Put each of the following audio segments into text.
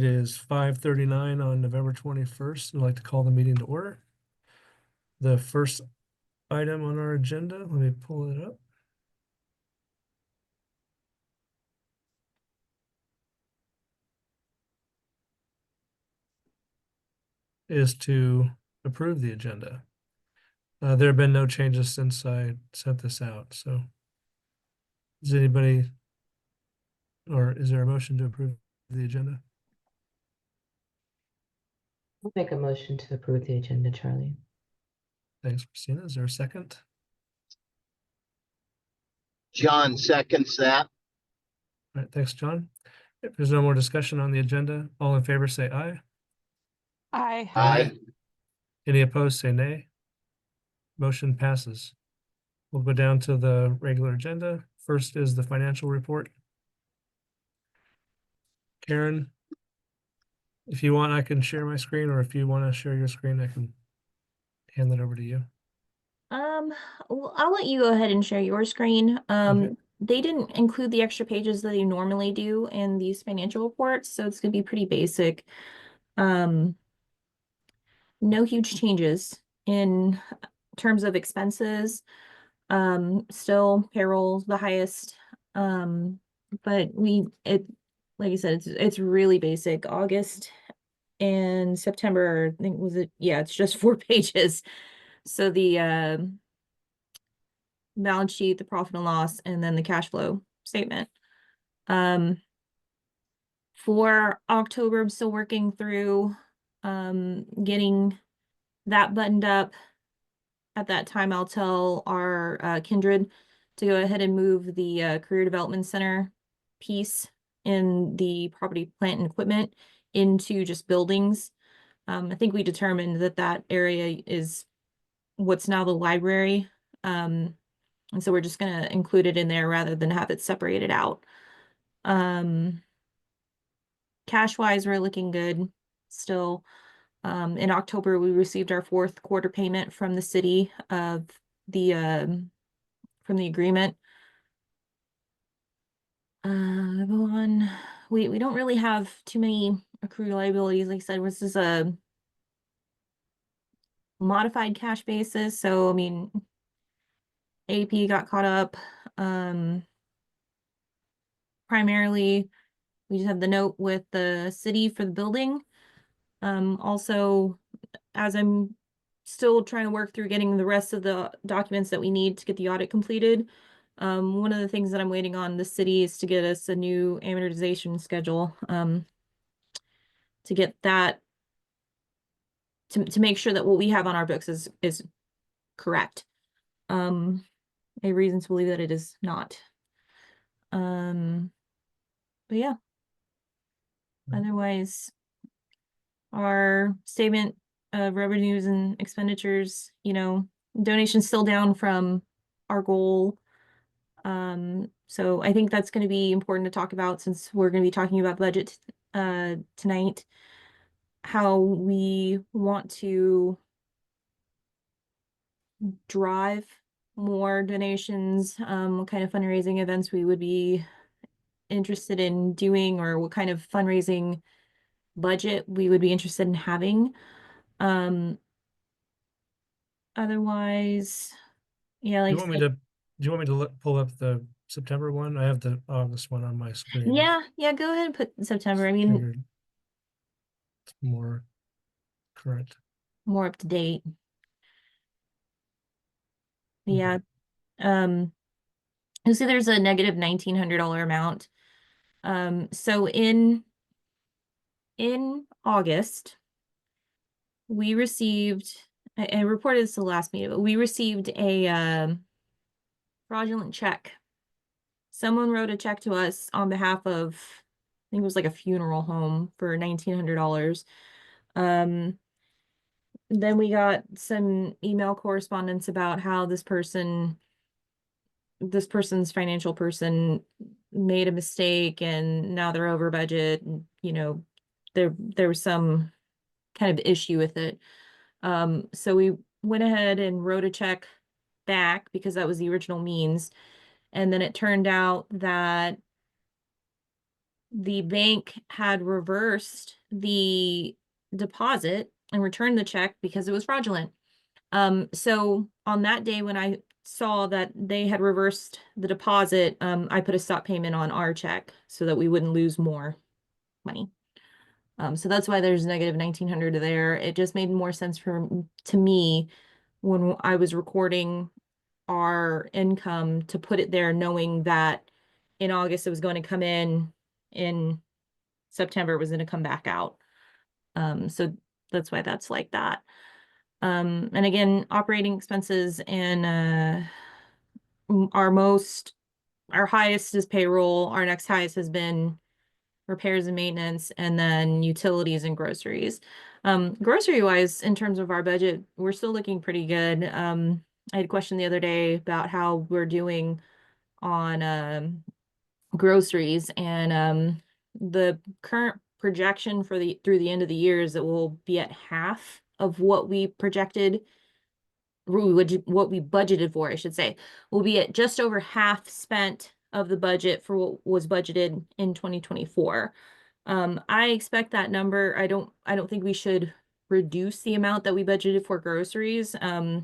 It is 5:39 on November 21st. I'd like to call the meeting to order. The first item on our agenda, let me pull it up, is to approve the agenda. There have been no changes since I sent this out, so is anybody, or is there a motion to approve the agenda? I'll make a motion to approve the agenda, Charlie. Thanks, Christina. Is there a second? John seconds that. All right, thanks, John. If there's no more discussion on the agenda, all in favor say aye. Aye. Aye. Any opposed say nay. Motion passes. We'll go down to the regular agenda. First is the financial report. Karen, if you want, I can share my screen, or if you want to share your screen, I can hand that over to you. Well, I'll let you go ahead and share your screen. Okay. They didn't include the extra pages that they normally do in these financial reports, so it's gonna be pretty basic. No huge changes in terms of expenses. Still payroll's the highest. But like I said, it's really basic. August and September, I think it's just 4 pages. So the balance sheet, the profit and loss, and then the cash flow statement. For October, I'm still working through getting that buttoned up. At that time, I'll tell our Kindred to go ahead and move the Career Development Center piece in the property, plant, and equipment into just buildings. I think we determined that that area is what's now the library. And so we're just going to include it in there rather than have it separated out. Cash wise, we're looking good still. In October, we received our 4th quarter payment from the city of the from the agreement. Go on. We don't really have too many accrued liabilities. Like I said, this is a modified cash basis. So I mean, AP got caught up. Primarily, we just have the note with the city for the building. Also, as I'm still trying to work through getting the rest of the documents that we need to get the audit completed, one of the things that I'm waiting on the city is to get us a new amortization schedule, to get that, to make sure that what we have on our books is correct. A reason to believe that it is not. But yeah. Otherwise, our statement of revenues and expenditures, donations still down from our goal. So I think that's going to be important to talk about since we're going to be talking about budget tonight, how we want to drive more donations, what kind of fundraising events we would be interested in doing, or what kind of fundraising budget we would be interested in having. Otherwise, yeah, Do like you want me to pull up the September one? I have the August one on my screen. yeah, go ahead and put September. I mean, Figured it's more current. more up to date. Okay. Yeah. You see there's a negative $1,900 amount. So in August, we received, I reported this to the last meeting, but we received a fraudulent check. Someone wrote a check to us on behalf of, I think it was like a funeral home for $1,900. Then we got some email correspondence about how this person's financial person made a mistake and now they're over budget. And, there was some kind of issue with it. So we went ahead and wrote a check back because that was the original means. And then it turned out that the bank had reversed the deposit and returned the check because it was fraudulent. So on that day when I saw that they had reversed the deposit, I put a stop payment on our check so that we wouldn't lose more money. So that's why there's negative 1,900 there. It just made more sense to me when I was recording our income to put it there, knowing that in August it was going to come in September it was going to come back out. So that's why that's like that. And again, operating expenses and our highest is payroll. Our next highest has been repairs and maintenance, and then utilities and groceries. Grocery wise, in terms of our budget, we're still looking pretty good. I had a question the other day about how we're doing on groceries, and the current projection for through the end of the year is that we'll be at half of what we projected, what we budgeted for, I should say. We'll be at just over half spent of the budget for what was budgeted in 2024. I expect that number. I don't think we should reduce the amount that we budgeted for groceries. I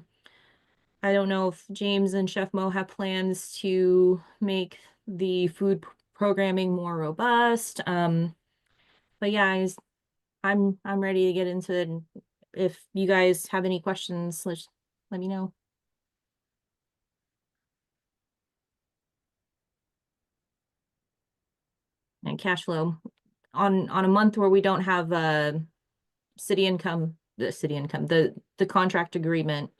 don't know if James and Chef Mo have plans to make the food programming more robust. But yeah, I'm ready to get into it. And if you guys have any questions, let me know. And cash flow on a month where we don't have the contract agreement,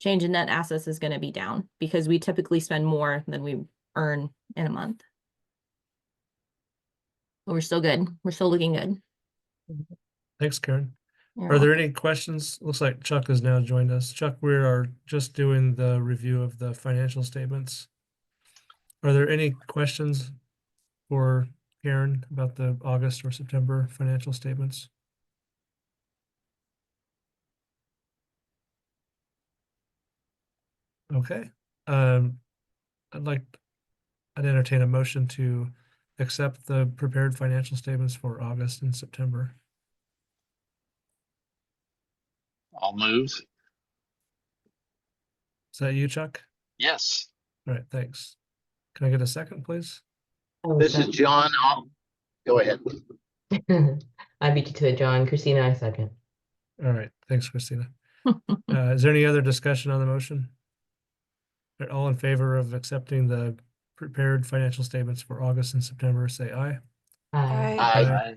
change in net assets is going to be down because we typically spend more than we earn in a month. But we're still good. We're still looking good. Thanks, Karen. You're Are there welcome. any questions? Looks like Chuck has now joined us. Chuck, we are just doing the review of the financial statements. Are there any questions for Karen about the August or September financial statements? Okay. I'd entertain a motion to accept the prepared financial statements for August and September. I'll move. Is that you, Chuck? Yes. All right, thanks. Can I get a second, please? This is John. Go ahead. I beat you to it, John. Christina, I second. All right, thanks, Christina. Is there any other discussion on the motion? All in favor of accepting the prepared financial statements for August and September, say aye. Aye. Aye.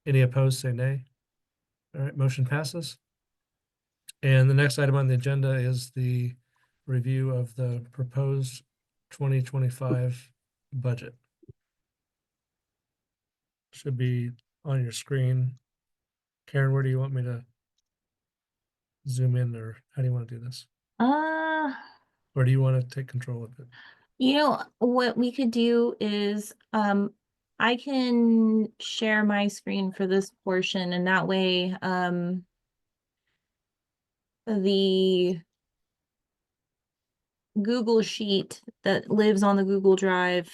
Any opposed, say nay. All right, motion passes. And the next item on the agenda is the review of the proposed 2025 budget. Should be on your screen. Karen, where do you want me to zoom in, or how do you want to do this? Or do you want to take control of it? You know, what we could do is, I can share my screen for this portion, and that way, the Google Sheet that lives on the Google Drive,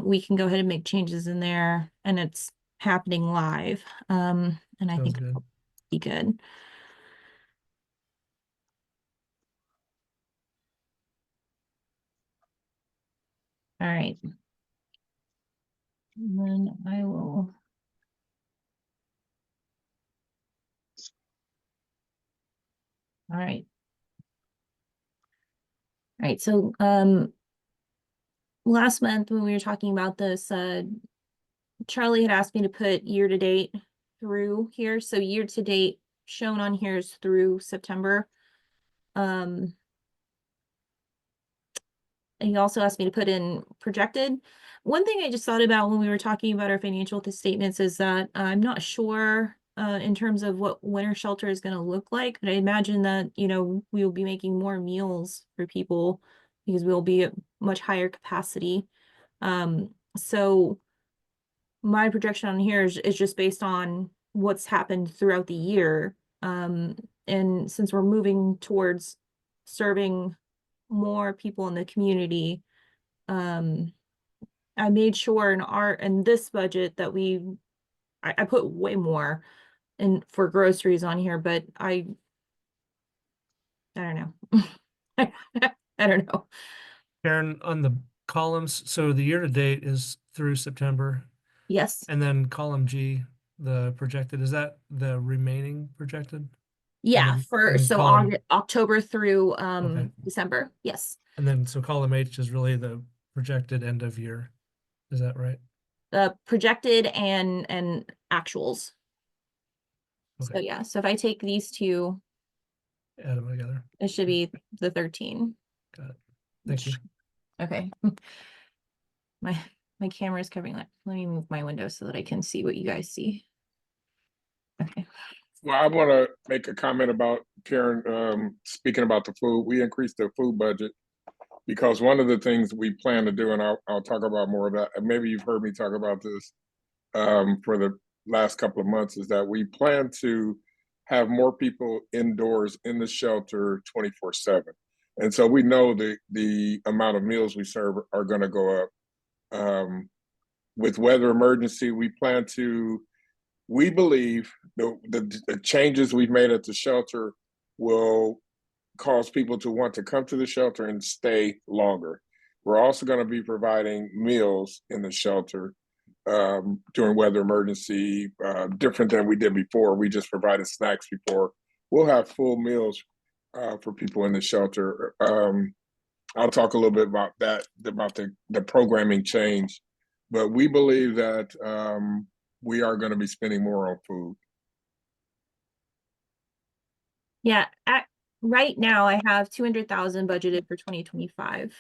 we can go ahead and make changes in there, and it's happening live. And I Sounds think good. it'll be good. All right. And then I will. All right. All right. So, last month when we were talking about this, Charlie had asked me to put year to date through here. So year to date shown on here is through September. And he also asked me to put in projected. One thing I just thought about when we were talking about our financial statements is that I'm not sure in terms of what winter shelter is going to look like, but I imagine that, you know, we will be making more meals for people because we'll be at much higher capacity. So my projection on here is just based on what's happened throughout the year. And since we're moving towards serving more people in the community, I made sure in this budget that I put way more in for groceries on here, but I don't know. I don't know. Karen, on the columns, so the year to date is through September, Yes. and then column G, the projected, is that the remaining projected? Yeah, then- for and then so column- October through Okay. December. Yes. And then, so column H is really the projected end of year. Is that right? Projected and actuals. So Okay. yeah, so if I take these two, Add them together. it should be the 13. Got it. Thank you. Okay. My camera is covering that. Let me move my window so that I can see what you guys see. Okay. Well, I want to make a comment about Karen, speaking about the food. We increased the food budget because one of the things we plan to do, and I'll talk about more of that, and maybe you've heard me talk about this for the last couple of months, is that we plan to have more people indoors in the shelter 24/7. And so we know the amount of meals we serve are going to go up. With weather emergency, we believe the changes we've made at the shelter will cause people to want to come to the shelter and stay longer. We're also going to be providing meals in the shelter during weather emergency, different than we did before. We just provided snacks before. We'll have full meals for people in the shelter. I'll talk a little bit about that, about the programming change, but we believe that we are going to be spending more on food. Yeah, right now I have 200,000 budgeted for 2025.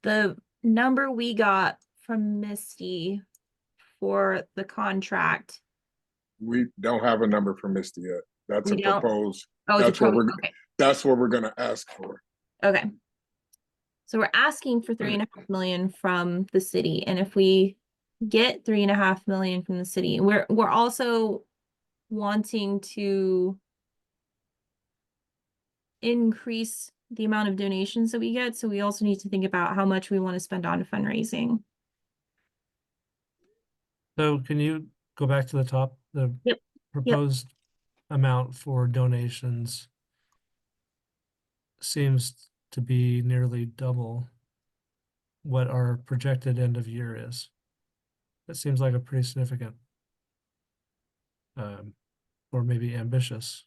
The number we got from Misty for the contract. We don't have a number for Misty yet. That's We a don't? proposed. Oh, it's a That's what promo. we're. Okay. That's what we're going to ask for. Okay. So we're asking for 3.5 million from the city, and if we get 3.5 million from the city, we're also wanting to increase the amount of donations that we get. So we also need to think about how much we want to spend on fundraising. So can you go back to the top, the Yep. proposed amount for donations seems to be nearly double what our projected end of year is. That seems like a pretty significant, or maybe ambitious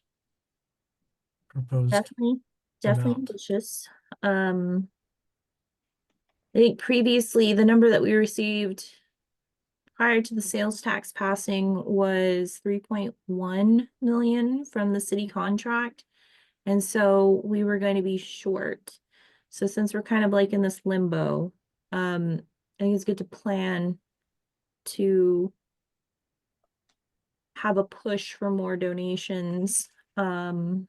proposed. Definitely amount. ambitious. I think previously the number that we received prior to the sales tax passing was 3.1 million from the city contract. And so we were going to be short. So since we're kind of like in this limbo, I think it's good to plan to have a push for more donations. You'll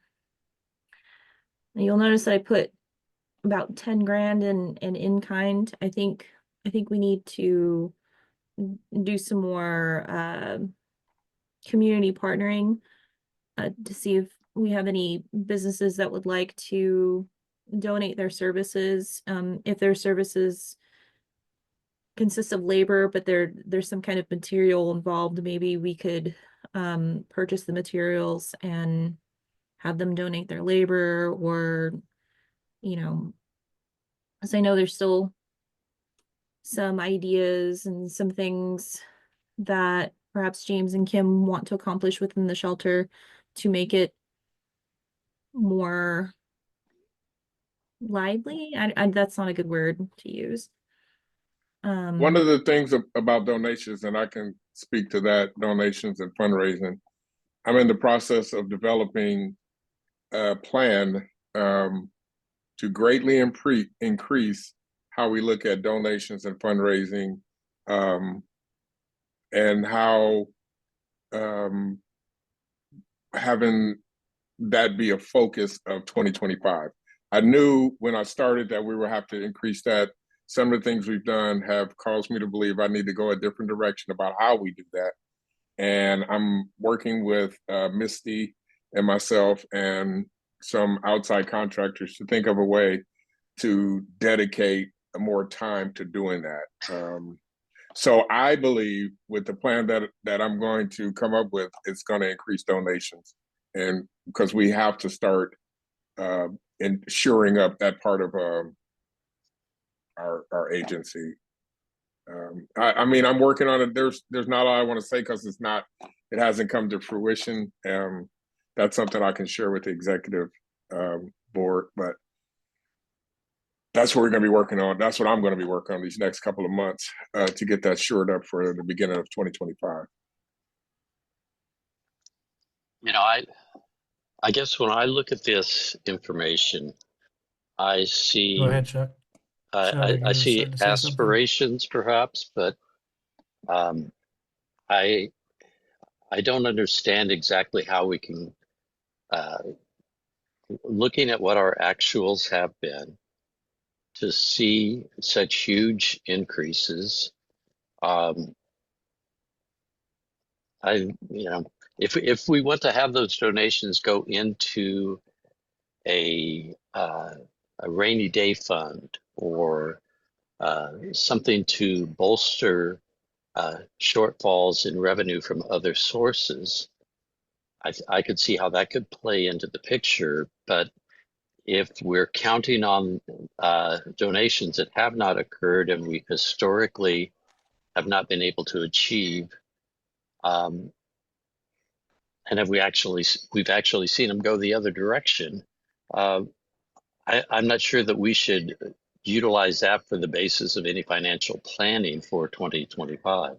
notice that I put about 10 grand in kind. I think we need to do some more community partnering to see if we have any businesses that would like to donate their services. If their services consist of labor, but there's some kind of material involved, maybe we could purchase the materials and have them donate their labor, or as I know there's still some ideas and some things that perhaps James and Kim want to accomplish within the shelter to make it more lively. That's not a good word to use. One of the things about donations, and I can speak to that, donations and fundraising, I'm in the process of developing a plan to greatly increase how we look at donations and fundraising, and how having that be a focus of 2025. I knew when I started that we would have to increase that. Some of the things we've done have caused me to believe I need to go a different direction about how we do that. And I'm working with Misty and myself and some outside contractors to think of a way to dedicate more time to doing that. So I believe with the plan that I'm going to come up with, it's going to increase donations, and because we have to start shoring up that part of our agency. I mean, I'm working on it. There's not a lot I want to say because it hasn't come to fruition. That's something I can share with the executive board, but that's what we're going to be working on. That's what I'm going to be working on these next couple of months to get that shored up for the beginning of 2025. You know, I guess when I look at this information, I see Go ahead, Chuck. Sorry, I you see started to say something. aspirations perhaps, but I don't understand exactly how we can looking at what our actuals have been to see such huge increases. If we want to have those donations go into a rainy day fund or something to bolster shortfalls in revenue from other sources, I could see how that could play into the picture. But if we're counting on donations that have not occurred and we historically have not been able to achieve, and we've actually seen them go the other direction, I'm not sure that we should utilize that for the basis of any financial planning for 2025.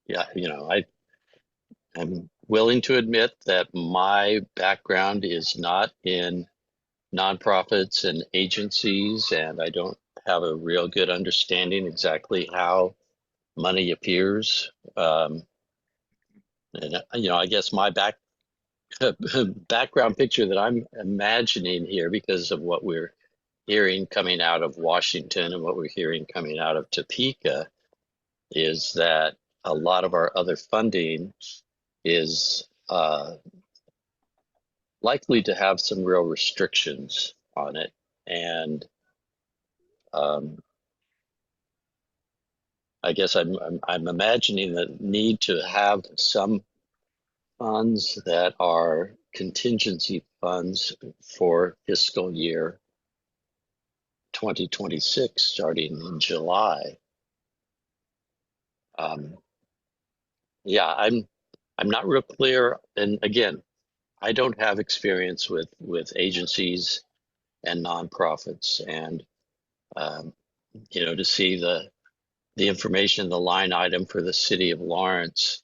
Yeah, I'm willing to admit that my background is not in nonprofits and agencies, and I don't have a real good understanding exactly how money appears. And I guess my background picture that I'm imagining here, because of what we're hearing coming out of Washington and what we're hearing coming out of Topeka, is that a lot of our other funding is likely to have some real restrictions on it. And I guess I'm imagining the need to have some funds that are contingency funds for fiscal year 2026 starting in July. Yeah, I'm not real clear. And again, I don't have experience with agencies and nonprofits, and to see the information, the line item for the city of Lawrence,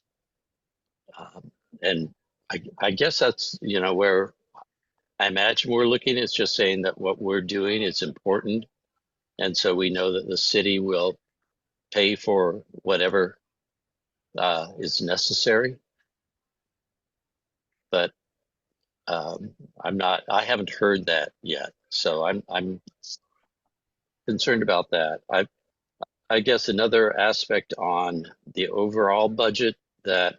and I guess that's where I imagine we're looking. It's just saying that what we're doing is important, and so we know that the city will pay for whatever is necessary. But I haven't heard that yet, so I'm concerned about that. I guess another aspect on the overall budget that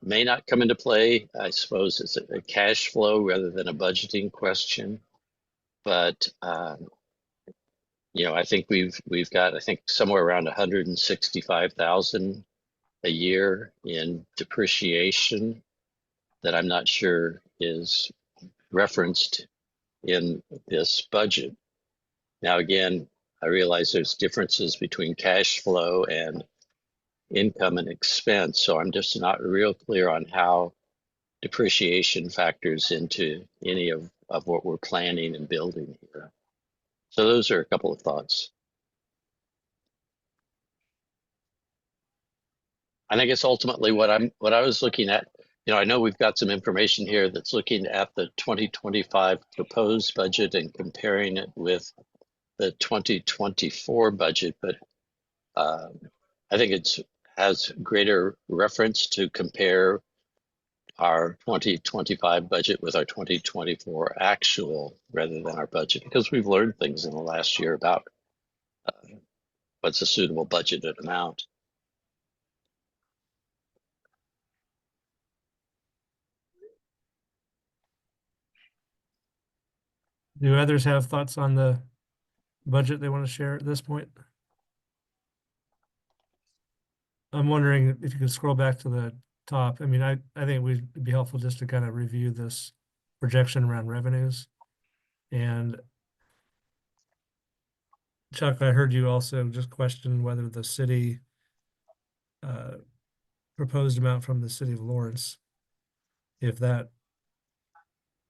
may not come into play, I suppose, is a cash flow rather than a budgeting question. But I think we've got somewhere around 165,000 a year in depreciation that I'm not sure is referenced in this budget. Now, again, I realize there's differences between cash flow and income and expense, so I'm just not real clear on how depreciation factors into any of what we're planning and building here. So those are a couple of thoughts. And I guess ultimately what I was looking at, I know we've got some information here that's looking at the 2025 proposed budget and comparing it with the 2024 budget, but I think it has greater reference to compare our 2025 budget with our 2024 actual rather than our budget, because we've learned things in the last year about what's a suitable budgeted amount. Do others have thoughts on the budget they want to share at this point? I'm wondering if you could scroll back to the top. I mean, I think it'd be helpful just to kind of review this projection around revenues. And Chuck, I heard you also just question whether the city proposed amount from the city of Lawrence, if that,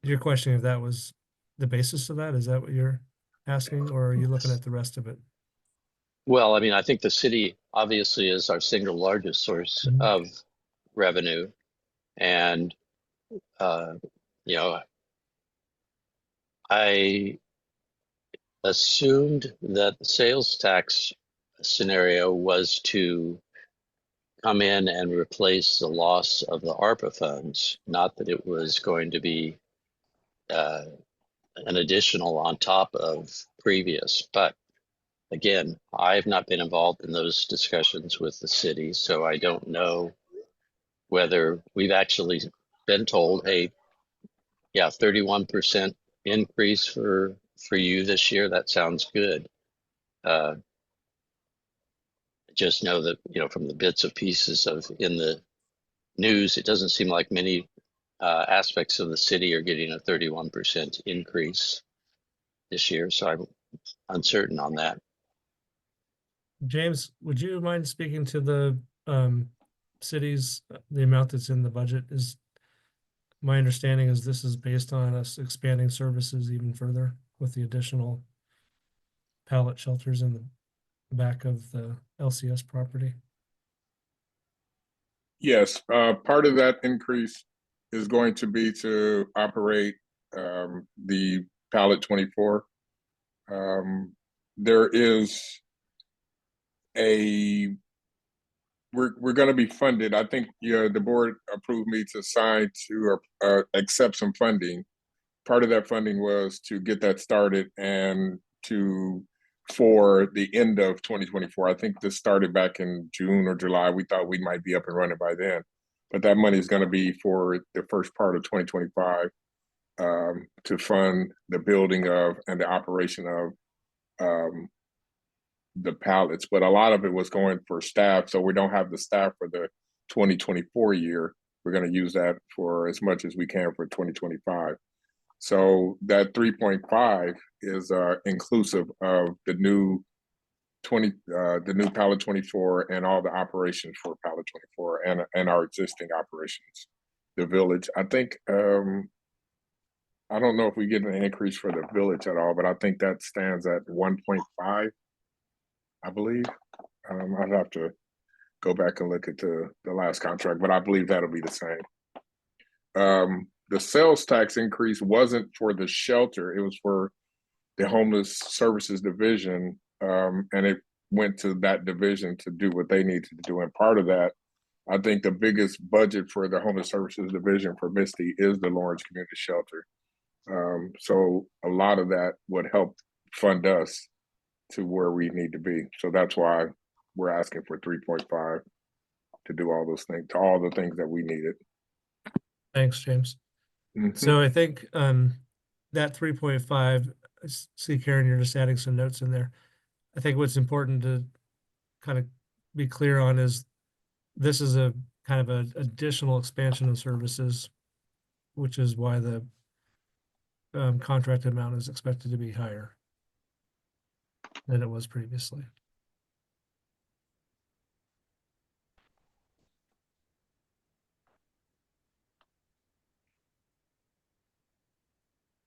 you're questioning if that was the basis of that? Is that what you're asking, or are you looking at the rest of it? Well, I mean, I think the city obviously is our single largest source Mhm. of revenue. And, you know, I assumed that the sales tax scenario was to come in and replace the loss of the ARPA funds, not that it was going to be an additional on top of previous. But again, I've not been involved in those discussions with the city, so I don't know whether we've actually been told, hey, yeah, 31% increase for you this year. That sounds good. Just know that, you know, from the bits of pieces of in the news, it doesn't seem like many aspects of the city are getting a 31% increase this year. So I'm uncertain on that. James, would you mind speaking to the cities, the amount that's in the budget? Is my understanding is this is based on us expanding services even further with the additional pallet shelters in the back of the LCS property. Yes, part of that increase is going to be to operate the pallet 24. There is we're going to be funded. I think the board approved me to sign to accept some funding. Part of that funding was to get that started and for the end of 2024. I think this started back in June or July. We thought we might be up and running by then, but that money is going to be for the first part of 2025 to fund the building of and the operation of the pallets. But a lot of it was going for staff, so we don't have the staff for the 2024 year. We're going to use that for as much as we can for 2025. So that 3.5 is inclusive of the new pallet 24 and all the operations for pallet 24 and our existing operations. The village, I think, I don't know if we get an increase for the village at all, but I think that stands at 1.5, I believe. I'd have to go back and look at the last contract, but I believe that'll be the same. The sales tax increase wasn't for the shelter, it was for the homeless services division, and it went to that division to do what they need to do. And part of that, I think the biggest budget for the homeless services division for Misty is the Lawrence Community Shelter. So a lot of that would help fund us to where we need to be. So that's why we're asking for 3.5 to do all those things, to all the things that we needed. Thanks, James. Mhm. So I think that 3.5, I see Karen, you're just adding some notes in there. I think what's important to kind of be clear on is this is a kind of an additional expansion of services, which is why the contracted amount is expected to be higher than it was previously.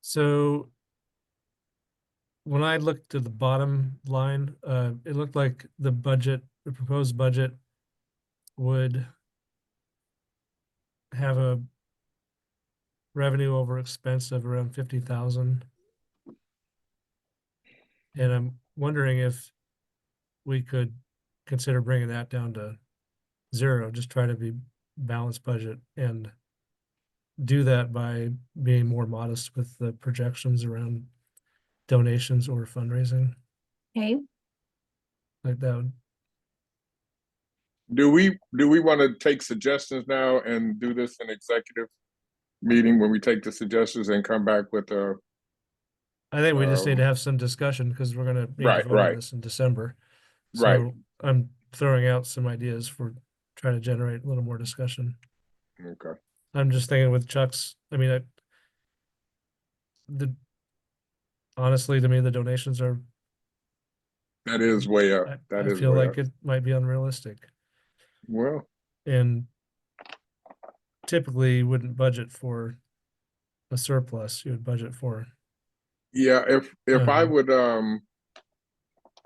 So when I looked at the bottom line, it looked like the proposed budget would have a revenue over expense of around 50,000. And I'm wondering if we could consider bringing that down to 0, just try to be balanced budget and do that by being more modest with the projections around donations or fundraising. Okay, Like that would, Do we want to take suggestions now and do this in executive meeting when we take the suggestions and come back with I think we just need to have some discussion because we're gonna need to Right, vote on right. this in December. Right. So I'm throwing out some ideas for trying to generate a little more discussion. Okay. I'm just thinking with Chuck's, I mean, honestly, to me, the donations are, That is way up. That I is feel way like up. it might be unrealistic. Well, And typically you wouldn't budget for a surplus, you would budget for, yeah, if I Um, would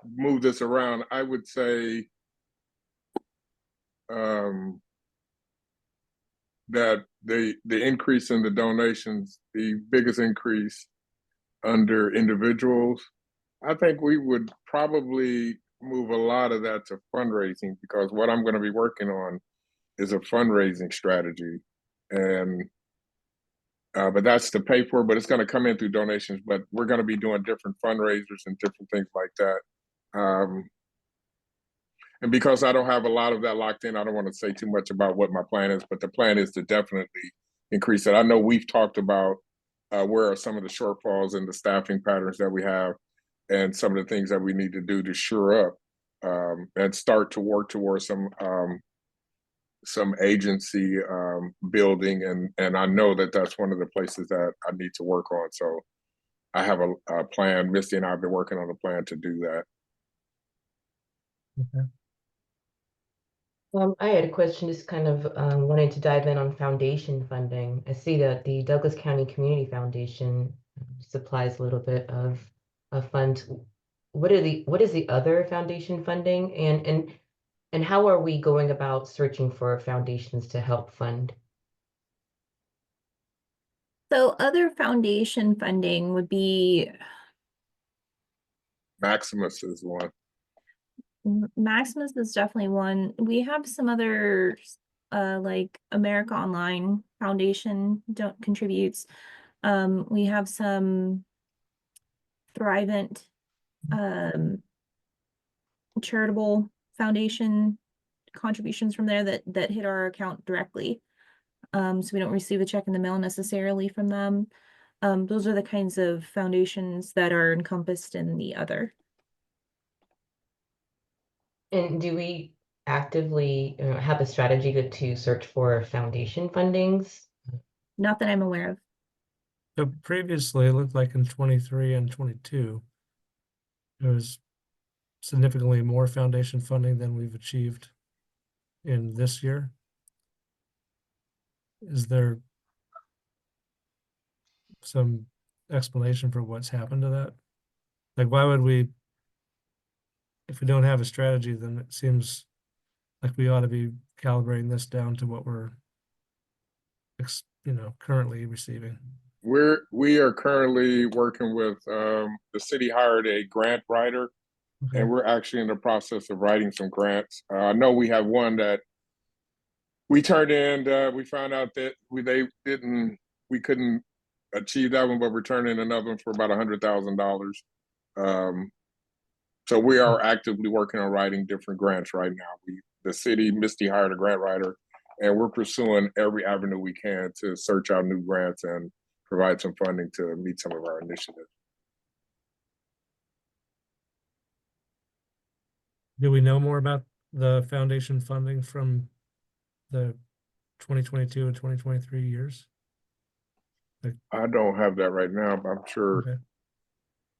move this around, I would say that the increase in the donations, the biggest increase under individuals, I think we would probably move a lot of that to fundraising, because what I'm going to be working on is a fundraising strategy, and but that's to pay for, but it's going to come in through donations. But we're going to be doing different fundraisers and different things like that. And because I don't have a lot of that locked in, I don't want to say too much about what my plan is, but the plan is to definitely increase it. I know we've talked about where are some of the shortfalls in the staffing patterns that we have, and some of the things that we need to do to shore up and start to work towards some agency building, and I know that that's one of the places that I need to work on. So I have a plan. Misty and I have been working on a plan to do that. I had a question, just kind of wanted to dive in on foundation funding. I see that the Douglas County Community Foundation supplies a little bit of a fund. What is the other foundation funding, and how are we going about searching for foundations to help fund? So other foundation funding would be Maximus is one. Maximus is definitely one. We have some other like America Online Foundation don't contributes. We have some Thrivent charitable foundation contributions from there that hit our account directly. So we don't receive a check in the mail necessarily from them. Those are the kinds of foundations that are encompassed in the other. And do we actively have a strategy to search for foundation fundings? Not that I'm aware of. so previously it looked like in 23 and 22, there was significantly more foundation funding than we've achieved in this year. Is there some explanation for what's happened to that? Like, why would we, if we don't have a strategy, then it seems like we ought to be calibrating this down to what we're, currently receiving. We are currently working with the city hired a grant writer, Okay. and we're actually in the process of writing some grants. I know we have one that we turned in. We found out that we couldn't achieve that one, but we're turning another one for about $100,000. So we are actively working on writing different grants right now. The city, Misty hired a grant writer, and we're pursuing every avenue we can to search out new grants and provide some funding to meet some of our initiatives. Do we know more about the foundation funding from the 2022 and 2023 years? I don't have that right now, but I'm sure Okay.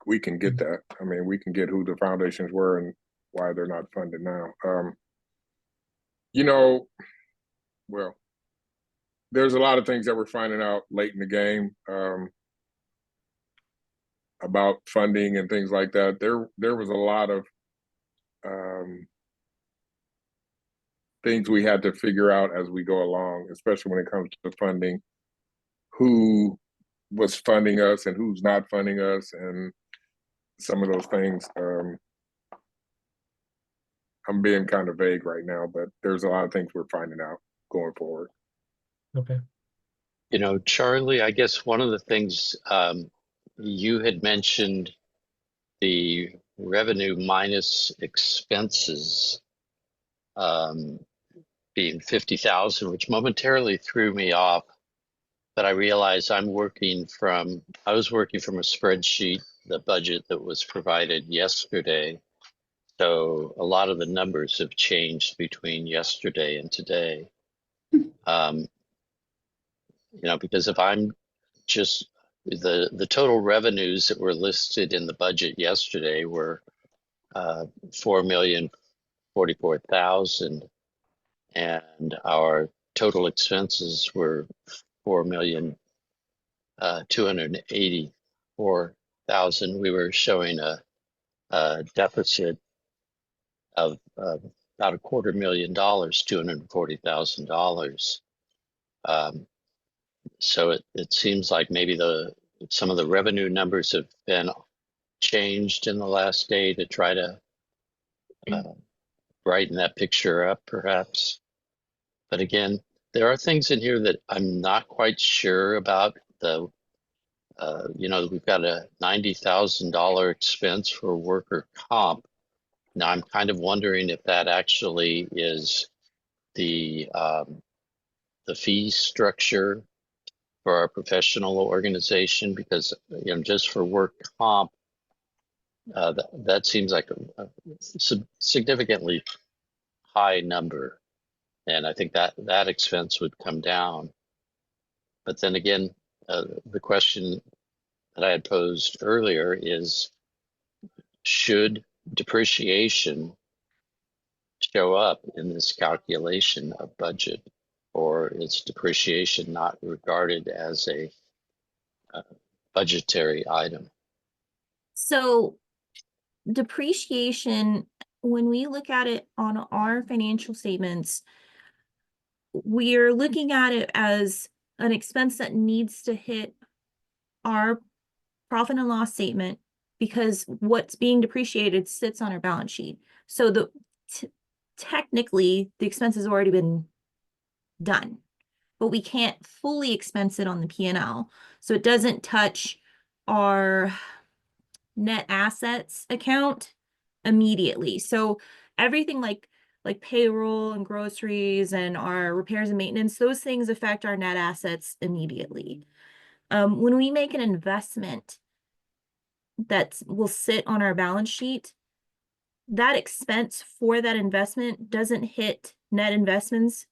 we can get that. I mean, we can get who the foundations were and why they're not funded now. Well, there's a lot of things that we're finding out late in the game about funding and things like that. There was a lot of things we had to figure out as we go along, especially when it comes to funding, who was funding us and who's not funding us, and some of those things. I'm being kind of vague right now, but there's a lot of things we're finding out going forward. Okay. Charlie, I guess one of the things you had mentioned, the revenue minus expenses being 50,000, which momentarily threw me off. but I realize I was working from a spreadsheet, the budget that was provided yesterday. So a lot of the numbers have changed between yesterday and today. Because if I'm just the total revenues that were listed in the budget yesterday were 4,044,000, and our total expenses were 4,284,000. We were showing a deficit of about $250,000, $240,000. So it seems like maybe some of the revenue numbers have been changed in the last day to try to brighten that picture up, perhaps. But again, there are things in here that I'm not quite sure about. We've got a $90,000 expense for worker comp. Now I'm kind of wondering if that actually is the fee structure for our professional organization, because just for work comp, that seems like a significantly high number, and I think that expense would come down. But then again, the question that I had posed earlier is, should depreciation show up in this calculation of budget, or is depreciation not regarded as a budgetary item? So depreciation, when we look at it on our financial statements, we're looking at it as an expense that needs to hit our profit and loss statement, because what's being depreciated sits on our balance sheet. So technically the expense has already been done, but we can't fully expense it on the P&L. So it doesn't touch our net assets account immediately. So everything like payroll and groceries and our repairs and maintenance, those things affect our net assets immediately. When we make an investment that will sit on our balance sheet, that expense for that investment doesn't hit net investments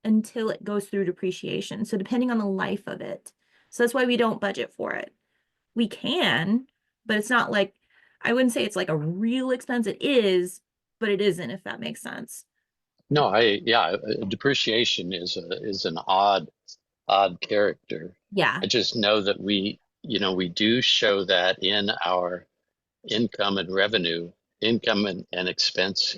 until it goes through depreciation. So depending on the life of it. So that's why we don't budget for it. We can, but it's not like, I wouldn't say it's like a real expense. It is, but it isn't, if that makes sense. No, depreciation is an odd character. Yeah. I just know that we do show that in our income and expense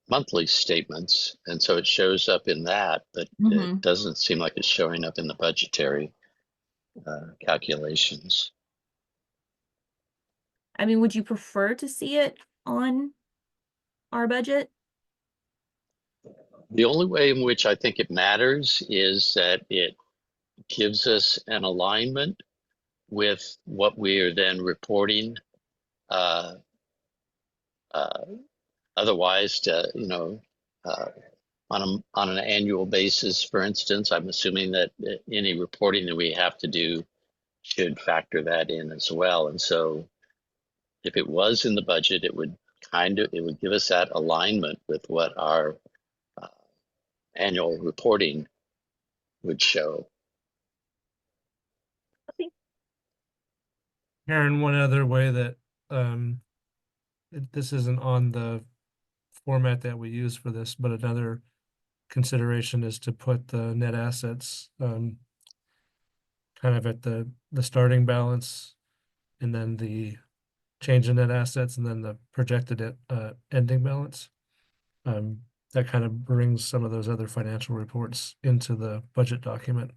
monthly statements, and so it shows up in that, but it doesn't seem like it's showing up in the budgetary calculations. I mean, would you prefer to see it on our budget? The only way in which I think it matters is that it gives us an alignment with what we are then reporting. Otherwise, on an annual basis, for instance, I'm assuming that any reporting that we have to do should factor that in as well. And so if it was in the budget, it would give us that alignment with what our annual reporting would show. Okay. Karen, one other way that this isn't on the format that we use for this, but another consideration is to put the net assets kind of at the starting balance, and then the change in net assets, and then the projected ending balance. That kind of brings some of those other financial reports into the budget document.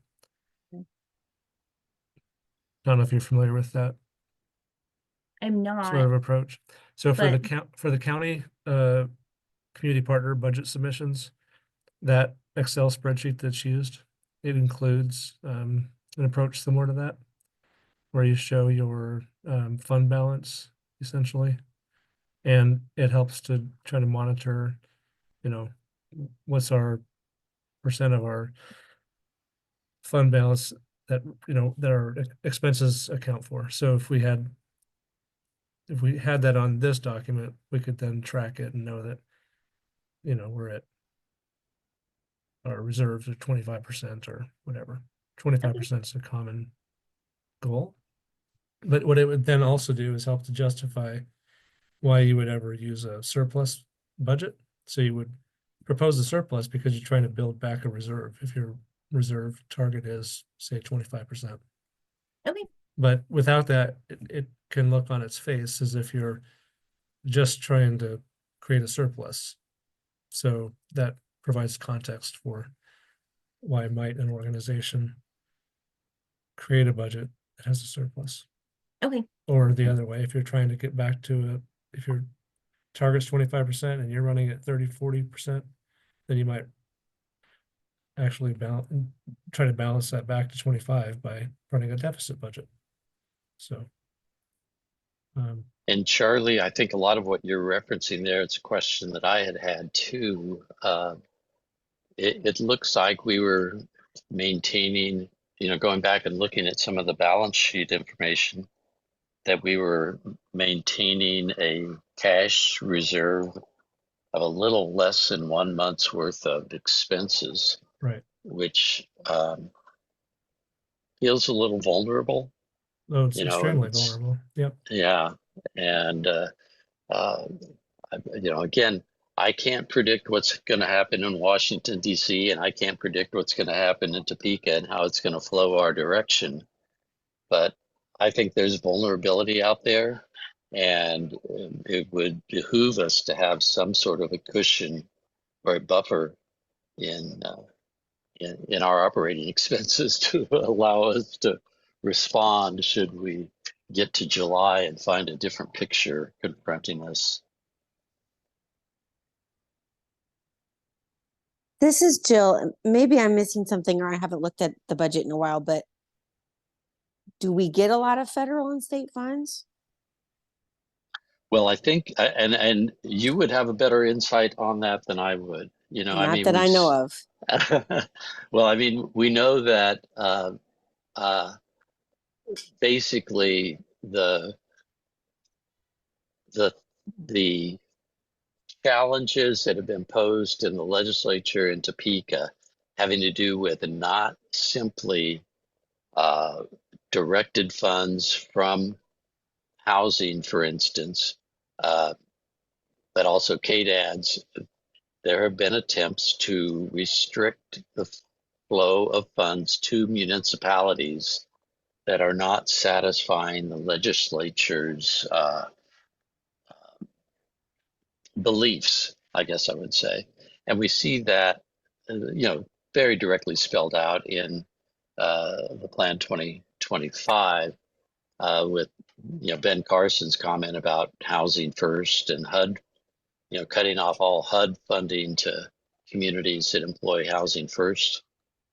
Don't know if you're familiar with that I'm not. sort of approach. So for but- the county community partner budget submissions, that Excel spreadsheet that's used, it includes an approach similar to that, where you show your fund balance essentially, and it helps to try to monitor, what's our percent of our fund balance that, that our expenses account for. So if we had that on this document, we could then track it and know that, we're at our reserves are 25% or whatever. 25% is a common goal. But what it would then also do is help to justify why you would ever use a surplus budget. So you would propose a surplus because you're trying to build back a reserve if your reserve target is, say, 25%. Okay. But without that, it can look on its face as if you're just trying to create a surplus. So that provides context for why might an organization create a budget that has a surplus. Okay. Or the other way, if you're trying to get back to if your target's 25% and you're running at 30-40%, then you might actually try to balance that back to 25 by running a deficit budget. So and Charlie, I think a lot of what you're referencing there, it's a question that I had too. It looks like we were maintaining, going back and looking at some of the balance sheet information, that we were maintaining a cash reserve of a little less than 1 month's worth of expenses, right. which feels a little vulnerable. Oh, it's extremely vulnerable. Yep. Yeah. And, again, I can't predict what's going to happen in Washington, D.C., and I can't predict what's going to happen in Topeka and how it's going to flow our direction. But I think there's vulnerability out there, and it would behoove us to have some sort of a cushion or a buffer in our operating expenses to allow us to respond should we get to July and find a different picture confronting us. This is Jill. Maybe I'm missing something or I haven't looked at the budget in a while, but do we get a lot of federal and state funds? Well, I think, and you would have a better insight on that than I would. Not that I know of. Well, I mean, we know that basically the challenges that have been posed in the legislature in Topeka having to do with not simply directed funds from housing, for instance, but also KDADs. There have been attempts to restrict the flow of funds to municipalities that are not satisfying the legislature's beliefs, I guess I would say. And we see that, very directly spelled out in the Plan 2025 with, Ben Carson's comment about housing first and HUD, cutting off all HUD funding to communities that employ housing first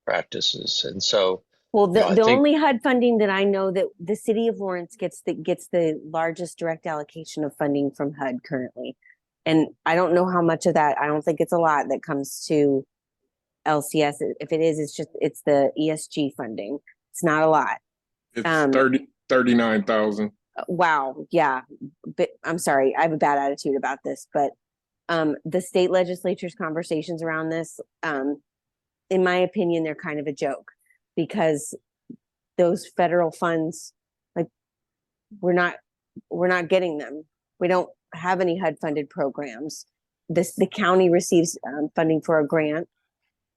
practices. And so, well, the think, only HUD funding that I know that the city of Lawrence gets the largest direct allocation of funding from HUD currently. And I don't know how much of that, I don't think it's a lot that comes to LCS. If it is, it's the ESG funding. It's not a lot. It's 39,000. Wow. Yeah. But I'm sorry. I have a bad attitude about this, but the state legislature's conversations around this, in my opinion, they're kind of a joke because those federal funds, like we're not getting them. We don't have any HUD funded programs. The county receives funding for a grant,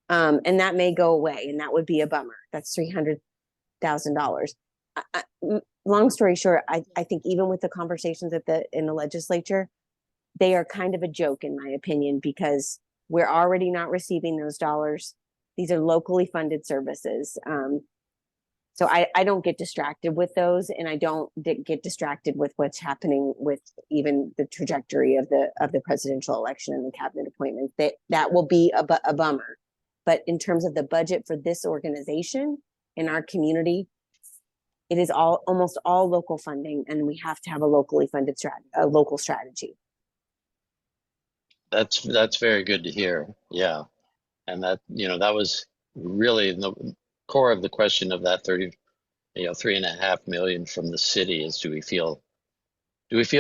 and that may go away, and that would be a bummer. That's $300,000. Long story short, I think even with the conversations in the legislature, they are kind of a joke in my opinion because we're already not receiving those dollars. These are locally funded services. So I don't get distracted with those, and I don't get distracted with what's happening with even the trajectory of the presidential election and the cabinet appointments. That will be a bummer. But in terms of the budget for this organization in our community, it is almost all local funding, and we have to have a locally funded local strategy. that's very good to hear. Yeah. And that, that was really core of the question of that 3.5 million from the city is, do we feel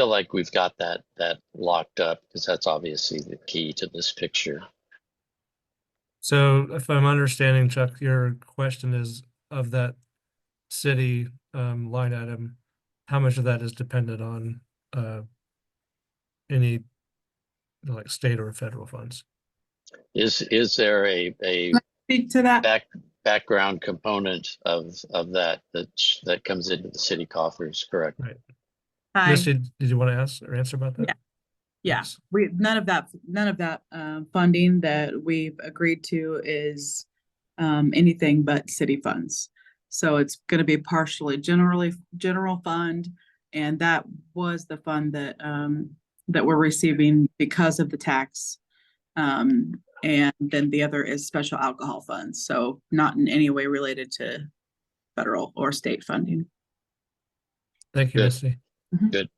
like we've got that locked up? Because that's obviously the key to this picture. So if I'm understanding, Chuck, your question is of that city line item, how much of that is dependent on any like state or federal funds? Is there a Speak to that. background component of that comes into the city coffers? Correct. Right. Hi. Misty, did you want to ask or answer about that? Yeah. Thanks. None of that funding that we've agreed to is anything but city funds. So it's going to be partially general fund, and that was the fund that that we're receiving because of the tax. And then the other is special alcohol funds. So not in any way related to federal or state funding. Thank you, Good. Misty. Good.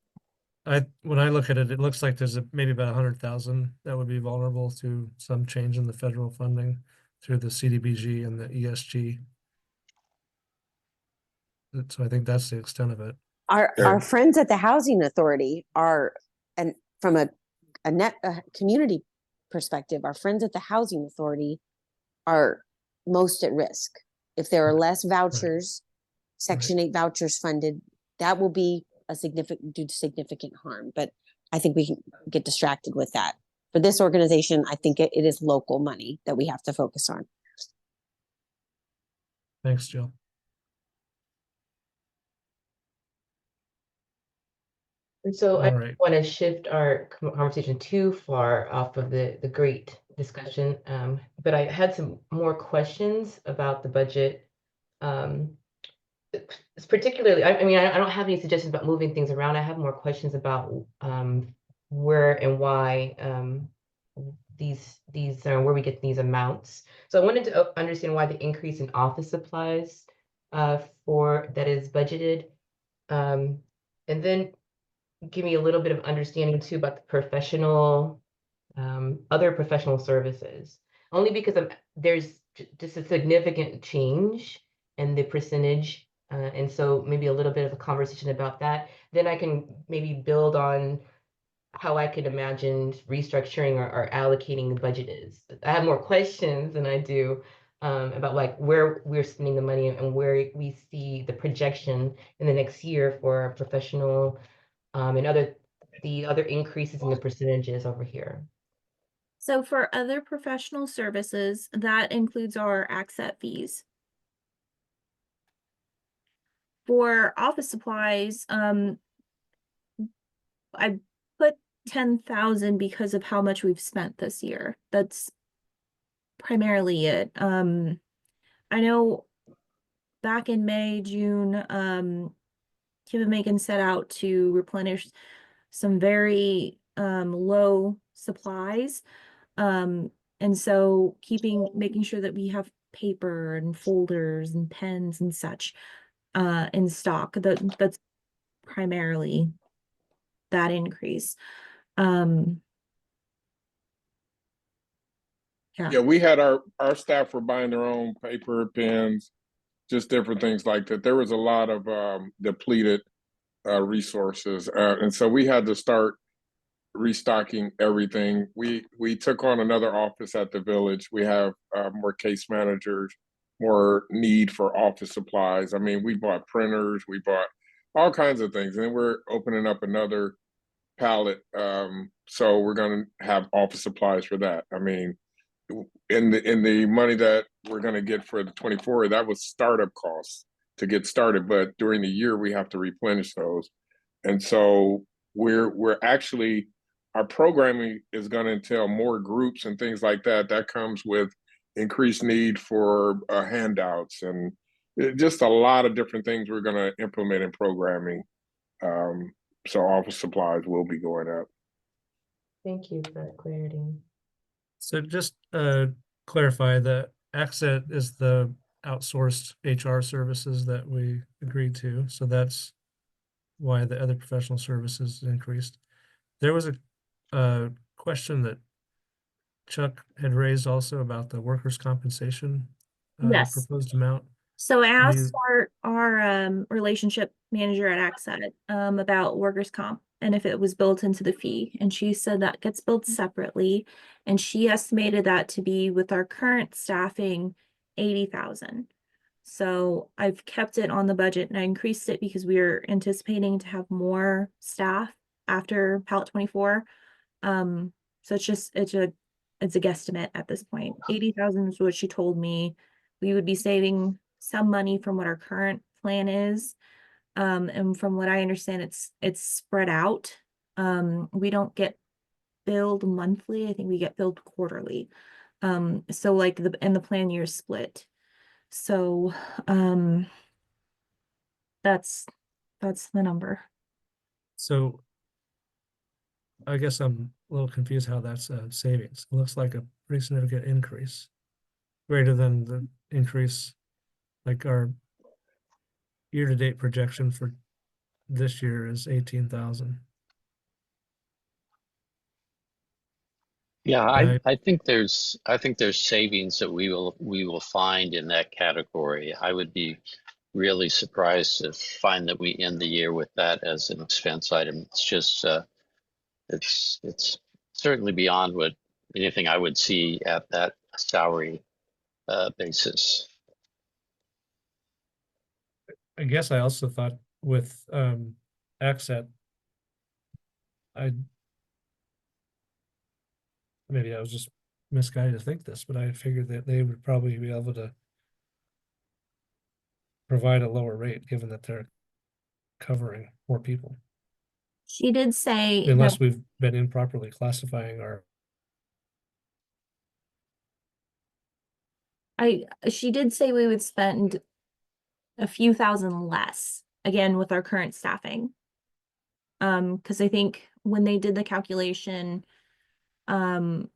When I look at it, it looks like there's maybe about 100,000 that would be vulnerable to some change in the federal funding through the CDBG and the ESG. So I think that's the extent of it. Our friends at the Housing Authority are, and from a community perspective, our friends at the Housing Authority are most at risk. If there are less vouchers, Section 8 vouchers funded, that will be do significant harm. But I think we can get distracted with that. For this organization, I think it is local money that we have to focus on. Thanks, Jill. And so I All don't right. want to shift our conversation too far off of the great discussion, but I had some more questions about the budget. It's particularly, I mean, I don't have any suggestions about moving things around. I have more questions about where and why where we get these amounts. So I wanted to understand why the increase in office supplies for that is budgeted, and then give me a little bit of understanding too about the professional, other professional services. Only because there's just a significant change in the percentage, and so maybe a little bit of a conversation about that. Then I can maybe build on how I could imagine restructuring or allocating the budget is. I have more questions than I do about like where we're spending the money and where we see the projection in the next year for professional and the other increases in the percentages over here. So for other professional services, that includes our access fees. For office supplies, I put 10,000 because of how much we've spent this year. That's primarily it. I know back in May, June, Kim and Megan set out to replenish some very low supplies. And so making sure that we have paper and folders and pens and such in stock. That's primarily that increase. Yeah, we had our staff were buying their own paper, pens, just different things like that. There was a lot of depleted resources, and so we had to start restocking everything. We took on another office at the village. We have more case managers, more need for office supplies. I mean, we bought printers, we bought all kinds of things, and then we're opening up another pallet. So we're going to have office supplies for that. I mean, in the money that we're going to get for the 24, that was startup costs to get started, but during the year we have to replenish those. And so we're actually, our programming is going to entail more groups and things like that. That comes with increased need for handouts and just a lot of different things we're going to implement in programming. So office supplies will be going up. Thank you for that clarity. So just clarify that Accent is the outsourced HR services that we agreed to. So that's why the other professional services increased. There was a question that Chuck had raised also about the workers' compensation Yes. proposed amount. So I asked You- our relationship manager at Accent about workers' comp and if it was built into the fee. And she said that gets billed separately. And she estimated that to be with our current staffing, 80,000. So I've kept it on the budget and I increased it because we are anticipating to have more staff after Pallet 24. So it's a guesstimate at this point. 80,000 is what she told me. We would be saving some money from what our current plan is. And from what I understand, it's spread out. We don't get billed monthly. I think we get billed quarterly. So like the plan year is split. So that's the number. So I guess I'm a little confused how that's savings. It looks like a pretty significant increase, greater than the increase, like our year-to-date projection for this year is 18,000. Yeah, I- I think there's savings that we will find in that category. I would be really surprised to find that we end the year with that as an expense item. It's just it's certainly beyond what anything I would see at that salary basis. I guess I also thought with Accent, maybe I was just misguided to think this, but I figured that they would probably be able to provide a lower rate, given that they're covering more people, She did say that unless we've been improperly classifying our. she did say we would spend a few thousand less, again, with our current staffing. Because I think when they did the calculation, what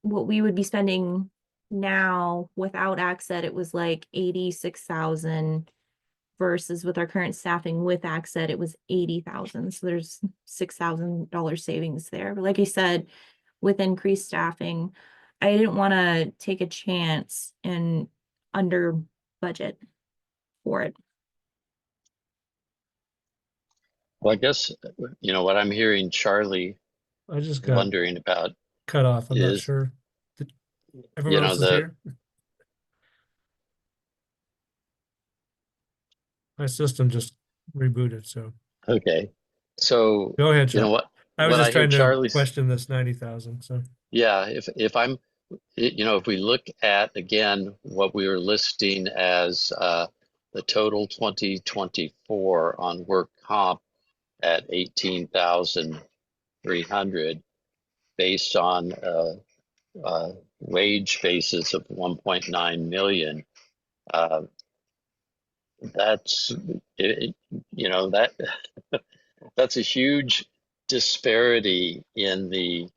we would be spending now without Accent, it was like 86,000 versus with our current staffing with Accent, it was 80,000. So there's $6,000 savings there. But like I said, with increased staffing, I didn't want to take a chance and under budget for it. Well, I guess what I'm hearing Charlie I just got wondering about cut off. I'm not is, sure. Everyone else is the here? My system just rebooted, so okay. So go ahead, you know Chuck. I was what I just hear trying to Charlie's question this 90,000, so. Yeah, if I'm, if we look at again what we were listing as the total 2024 on work comp at 18,300 based on wage basis of 1.9 million, that's that that's a huge disparity in the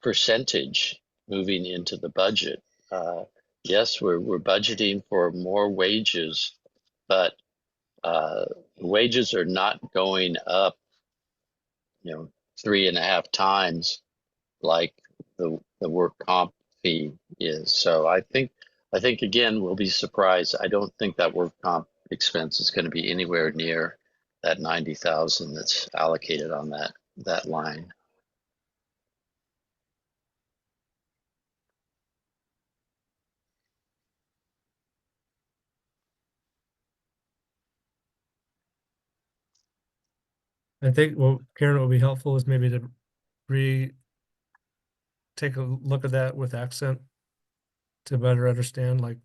percentage moving into the budget. Yes, we're budgeting for more wages, but wages are not going up, 3.5 times like the work comp fee is. So I think again we'll be surprised. I don't think that work comp expense is going to be anywhere near that 90,000 that's allocated on that line. I think, well, Karen, what would be helpful is maybe to take a look at that with Accent to better understand like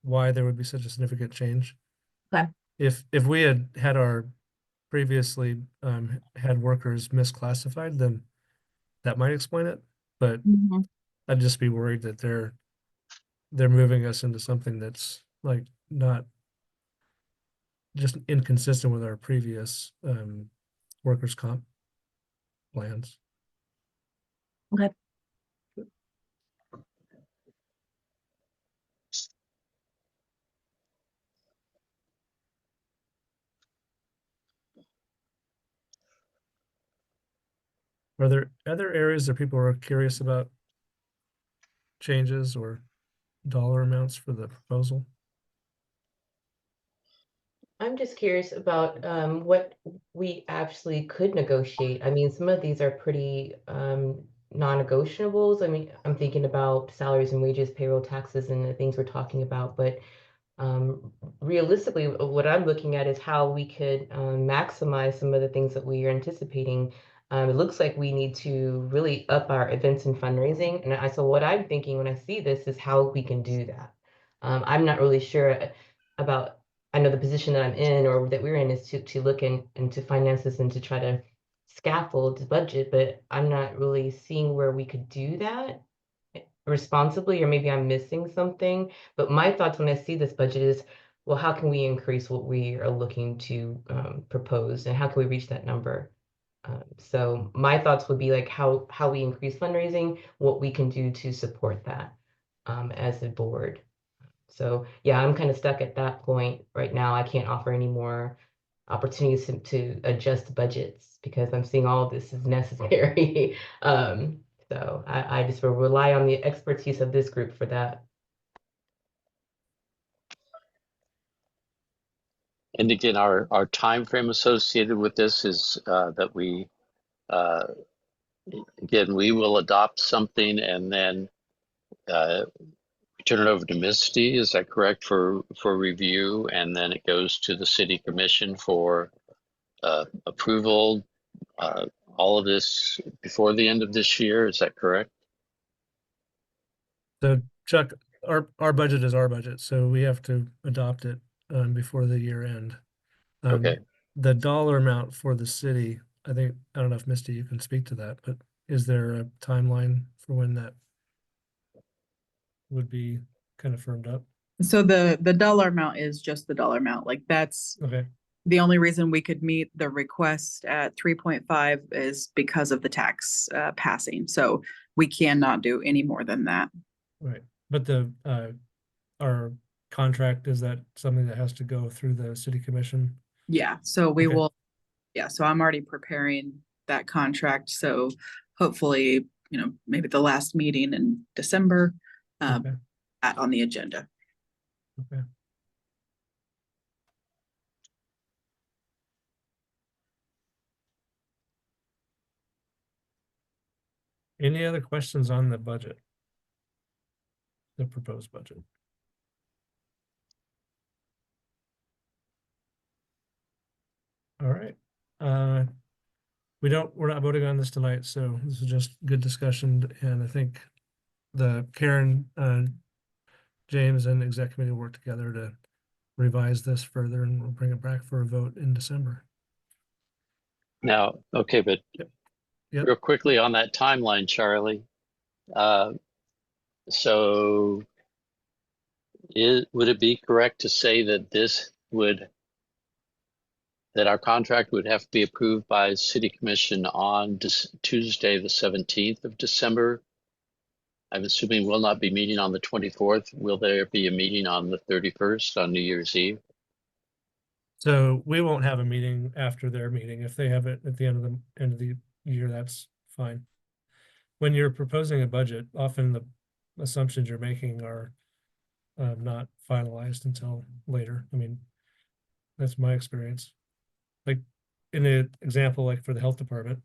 why there would be such a significant change. Okay. If we had our previously had workers misclassified, then that might explain it. But I'd just be worried that they're moving us into something that's like not just inconsistent with our previous workers' comp plans. Okay. Are there other areas that people are curious about changes or dollar amounts for the proposal? I'm just curious about what we actually could negotiate. I mean, some of these are pretty non-negotiables. I mean, I'm thinking about salaries and wages, payroll taxes, and the things we're talking about. But realistically, what I'm looking at is how we could maximize some of the things that we are anticipating. It looks like we need to really up our events and fundraising. And so what I'm thinking when I see this is how we can do that. I'm not really sure about, I know the position that I'm in or that we're in is to look into finances and to try to scaffold the budget, but I'm not really seeing where we could do that responsibly, or maybe I'm missing something. But my thoughts when I see this budget is, well, how can we increase what we are looking to propose, and how can we reach that number? So my thoughts would be like how we increase fundraising, what we can do to support that as a board. So yeah, I'm kind of stuck at that point right now. I can't offer any more opportunities to adjust budgets because I'm seeing all of this is necessary. So I just will rely on the expertise of this group for that. And again, our time frame associated with this is that we again, we will adopt something and then turn it over to Misty. Is that correct, for review, and then it goes to the city commission for approval? All of this before the end of this year. Is that correct? So Chuck, our budget is our budget, so we have to adopt it before the year end. Okay. The dollar amount for the city, I don't know if Misty, you can speak to that, but is there a timeline for when that would be kind of firmed up? So the dollar amount is just the dollar amount. Like that's Okay, the only reason we could meet the request at 3.5 is because of the tax passing. So we cannot do any more than that. right. But our contract, is that something that has to go through the city commission? Yeah, so we Okay. will, yeah, so I'm already preparing that contract. So hopefully, maybe the last meeting in December, Okay. that on the agenda. Okay. Any other questions on the budget? The proposed budget? All right. We're not voting on this tonight, so this is just good discussion, and I think Karen, James and exec committee will work together to revise this further, and we'll bring it back for a vote in December. Now, okay, but Yep. real quickly on that timeline, Charlie. So would it be correct to say that that our contract would have to be approved by city commission on Tuesday, the 17th of December? I'm assuming we'll not be meeting on the 24th. Will there be a meeting on the 31st on New Year's Eve? So we won't have a meeting after their meeting. If they have it at the end of the year, that's fine. When you're proposing a budget, often the assumptions you're making are not finalized until later. I mean, that's my experience. Like in an example, like for the health department,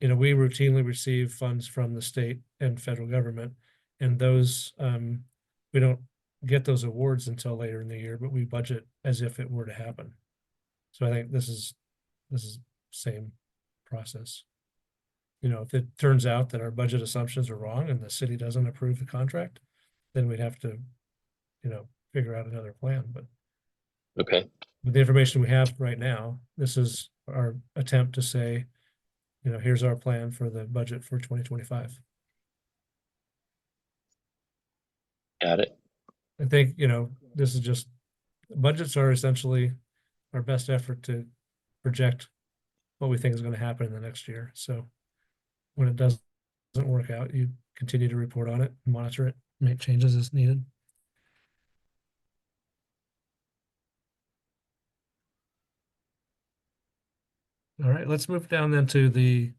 we routinely receive funds from the state and federal government, and those we don't get those awards until later in the year, but we budget as if it were to happen. So I think this is same process. If it turns out that our budget assumptions are wrong and the city doesn't approve the contract, then we'd have to, figure out another plan. But Okay. with the information we have right now, this is our attempt to say, here's our plan for the budget for 2025. Got it. I think, this is just, budgets are essentially our best effort to project what we think is going to happen in the next year. So when it doesn't work out, you continue to report on it, monitor it, make changes as needed. All right, let's move down then to the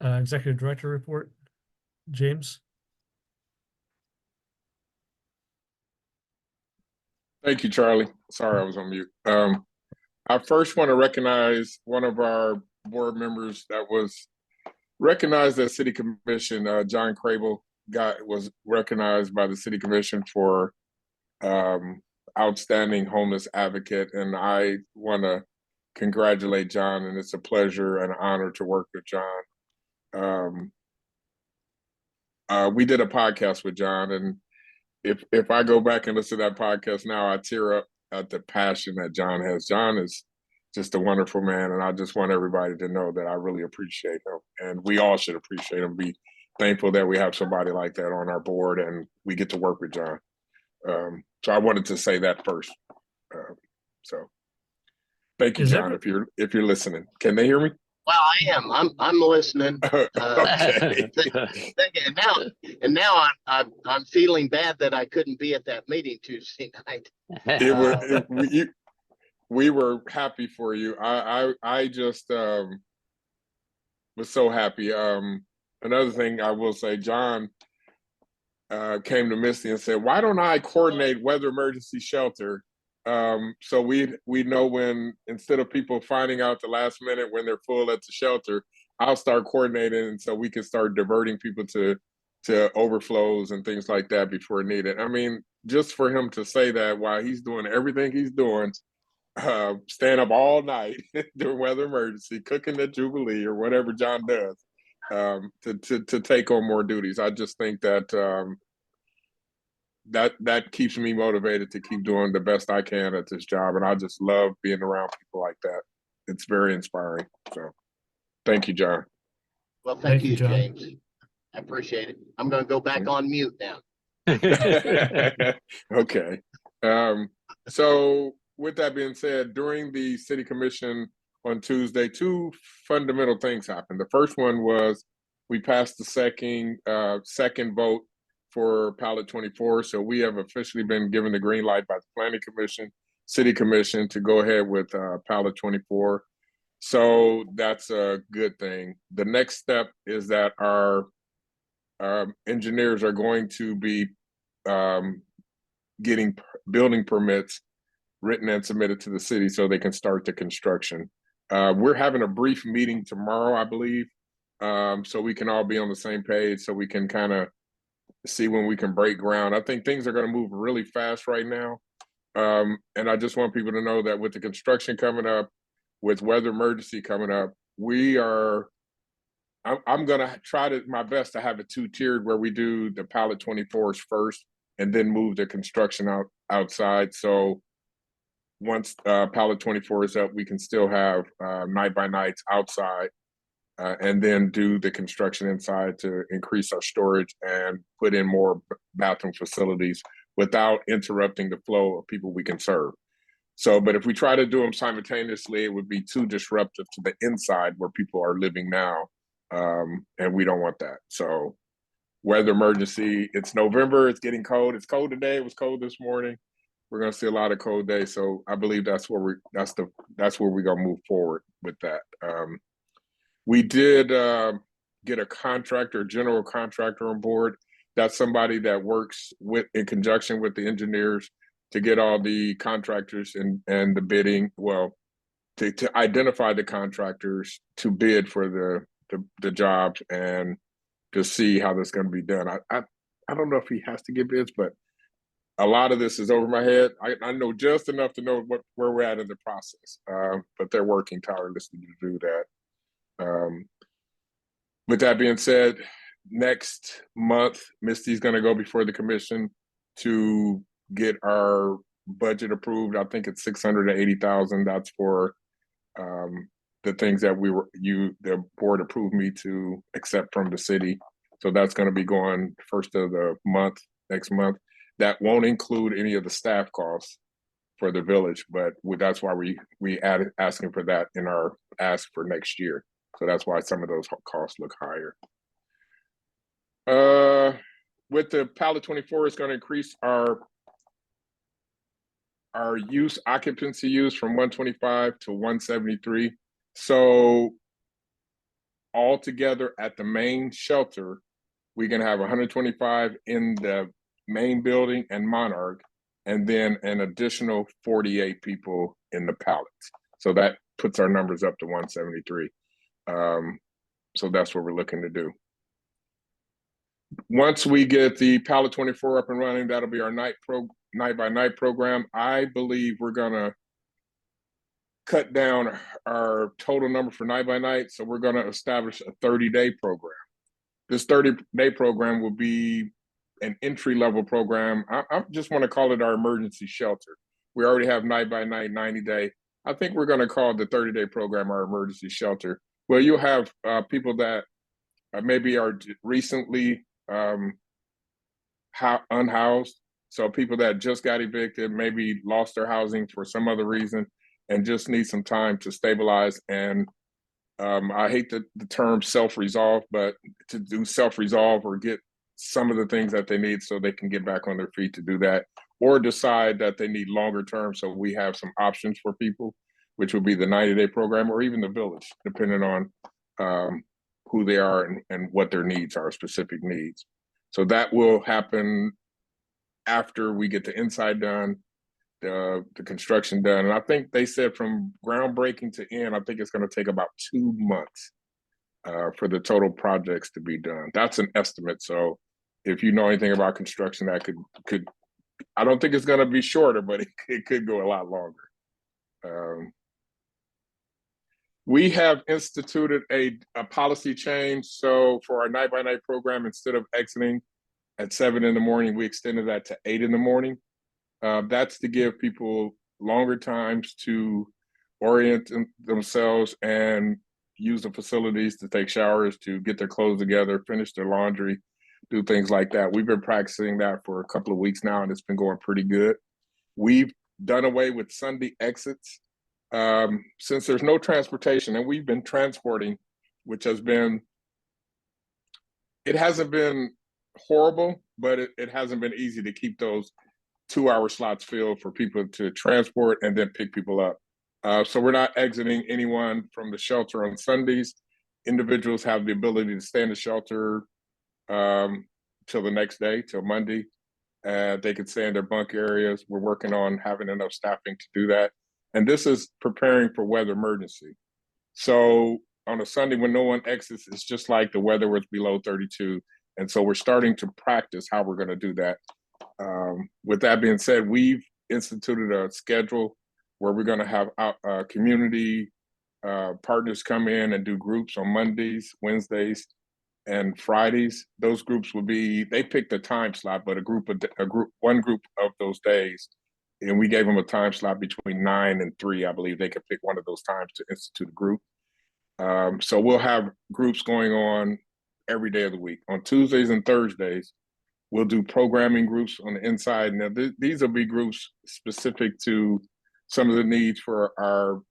executive director report. James. Thank you, Charlie. Sorry, I was on mute. I first want to recognize one of our board members that was recognized at City Commission. John Crable was recognized by the City Commission for outstanding homeless advocate, and I want to congratulate John. And it's a pleasure and honor to work with John. We did a podcast with John, and if I go back and listen to that podcast now, I tear up at the passion that John has. John is just a wonderful man, and I just want everybody to know that I really appreciate him, and we all should appreciate him. Be thankful that we have somebody like that on our board, and we get to work with John. So I wanted to say that first. So thank you, John. If you're listening, can they hear me? Well, I am. I'm listening. Okay. And now I'm feeling bad that I couldn't be at that meeting Tuesday night. We were happy for you. I just was so happy. Another thing I will say, John came to Misty and said, "Why don't I coordinate weather emergency shelter? So we know when, instead of people finding out the last minute when they're full at the shelter, I'll start coordinating, and so we can start diverting people to overflows and things like that before needed." I mean, just for him to say that while he's doing everything he's doing, staying up all night during weather emergency, cooking at Jubilee or whatever John does, to take on more duties. I just think that that keeps me motivated to keep doing the best I can at this job, and I just love being around people like that. It's very inspiring. So, thank you, John. Well, thank you, John. James. I appreciate it. I'm going to go back on mute now. Okay. So, with that being said, during the City Commission on Tuesday, two fundamental things happened. The first one was we passed the second vote for Pilot 24. So we have officially been given the green light by the Planning Commission, City Commission to go ahead with Pilot 24. So that's a good thing. The next step is that our engineers are going to be getting building permits written and submitted to the city so they can start the construction. We're having a brief meeting tomorrow, I believe, so we can all be on the same page, so we can kind of see when we can break ground. I think things are going to move really fast right now. And I just want people to know that with the construction coming up, with weather emergency coming up, I'm going to try my best to have it two-tiered, where we do the Pilot 24s first and then move the construction outside. So once Pilot 24 is up, we can still have night by nights outside, and then do the construction inside to increase our storage and put in more bathroom facilities without interrupting the flow of people we can serve. So, but if we try to do them simultaneously, it would be too disruptive to the inside where people are living now, and we don't want that. So, weather emergency, it's November, it's getting cold. It's cold today, it was cold this morning. We're going to see a lot of cold days. So I believe that's where we're going to move forward with that. We did get a general contractor on board. That's somebody that works in conjunction with the engineers to get all the contractors and the bidding, to identify the contractors to bid for the jobs and to see how this is going to be done. I don't know if he has to get bids, but a lot of this is over my head. I know just enough to know where we're at in the process, but they're working tirelessly to do that. With that being said, next month, Misty's going to go before the commission to get our budget approved. I think it's $680,000. That's for the things that the board approved me to accept from the city. So that's going to be going first of the month, next month. That won't include any of the staff costs for the village, but that's why we added asking for that in our ask for next year. So that's why some of those costs look higher. With the Pilot 24, it's going to increase our occupancy use from 125 to 173. So altogether at the main shelter, we're going to have 125 in the main building and Monarch, and then an additional 48 people in the pallets. So that puts our numbers up to 173. So that's what we're looking to do. Once we get the Pallet 24 up and running, that'll be our night by night program. I believe we're gonna cut down our total number for night by night. So we're gonna establish a 30-day program. This 30-day program will be an entry-level program. I just want to call it our emergency shelter. We already have night by night, 90-day. I think we're going to call the 30-day program our emergency shelter. Well, you'll have people that maybe are recently unhoused. So people that just got evicted, maybe lost their housing for some other reason, and just need some time to stabilize. And I hate the term self-resolve, but to do self-resolve or get some of the things that they need so they can get back on their feet to do that, or decide that they need longer term. So we have some options for people, which would be the 90-day program or even the village, depending on who they are and what their needs are, specific needs. So that will happen after we get the inside done, the construction done. And I think they said from groundbreaking to end, I think it's going to take about 2 months for the total projects to be done. That's an estimate. So if you know anything about construction, that could I don't think it's going to be shorter, but it could go a lot longer. We have instituted a policy change. So for our night by night program, instead of exiting at 7 in the morning, we extended that to 8 in the morning. That's to give people longer times to orient themselves and use the facilities, to take showers, to get their clothes together, finish their laundry, do things like that. We've been practicing that for a couple of weeks now, and it's been going pretty good. We've done away with Sunday exits. Since there's no transportation, and we've been transporting, which has been, it hasn't been horrible, but it hasn't been easy to keep those 2-hour slots filled for people to transport and then pick people up. So we're not exiting anyone from the shelter on Sundays. Individuals have the ability to stay in the shelter till the next day, till Monday. They could stay in their bunk areas. We're working on having enough staffing to do that. And this is preparing for weather emergency. So on a Sunday when no one exits, it's just like the weather was below 32. And so we're starting to practice how we're going to do that. With that being said, we've instituted a schedule where we're going to have community partners come in and do groups on Mondays, Wednesdays, and Fridays. Those groups will be, they picked a time slot, but one group of those days, and we gave them a time slot between 9 and 3. I believe they could pick one of those times to institute a group. So we'll have groups going on every day of the week. On Tuesdays and Thursdays, we'll do programming groups on the inside. Now, these will be groups specific to some of the needs for our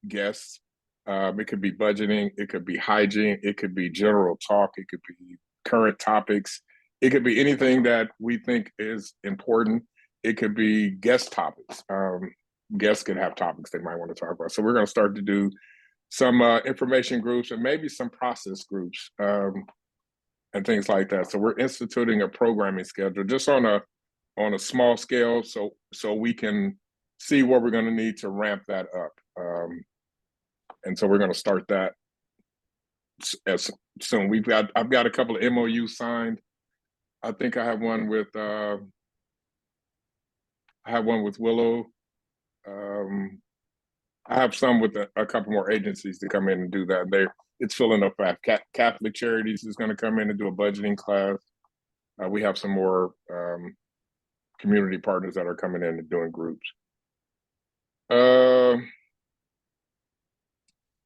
guests. It could be budgeting, it could be hygiene, it could be general talk, it could be current topics, it could be anything that we think is important. It could be guest topics. Guests could have topics they might want to talk about. So we're going to start to do some information groups and maybe some process groups and things like that. So we're instituting a programming schedule just on a small scale, so we can see what we're going to need to ramp that up. And so we're going to start that as soon. I've got a couple of MOUs signed. I think I have one with Willow. I have some with a couple more agencies to come in and do that. It's filling up fast. Catholic Charities is going to come in and do a budgeting class. We have some more community partners that are coming in and doing groups.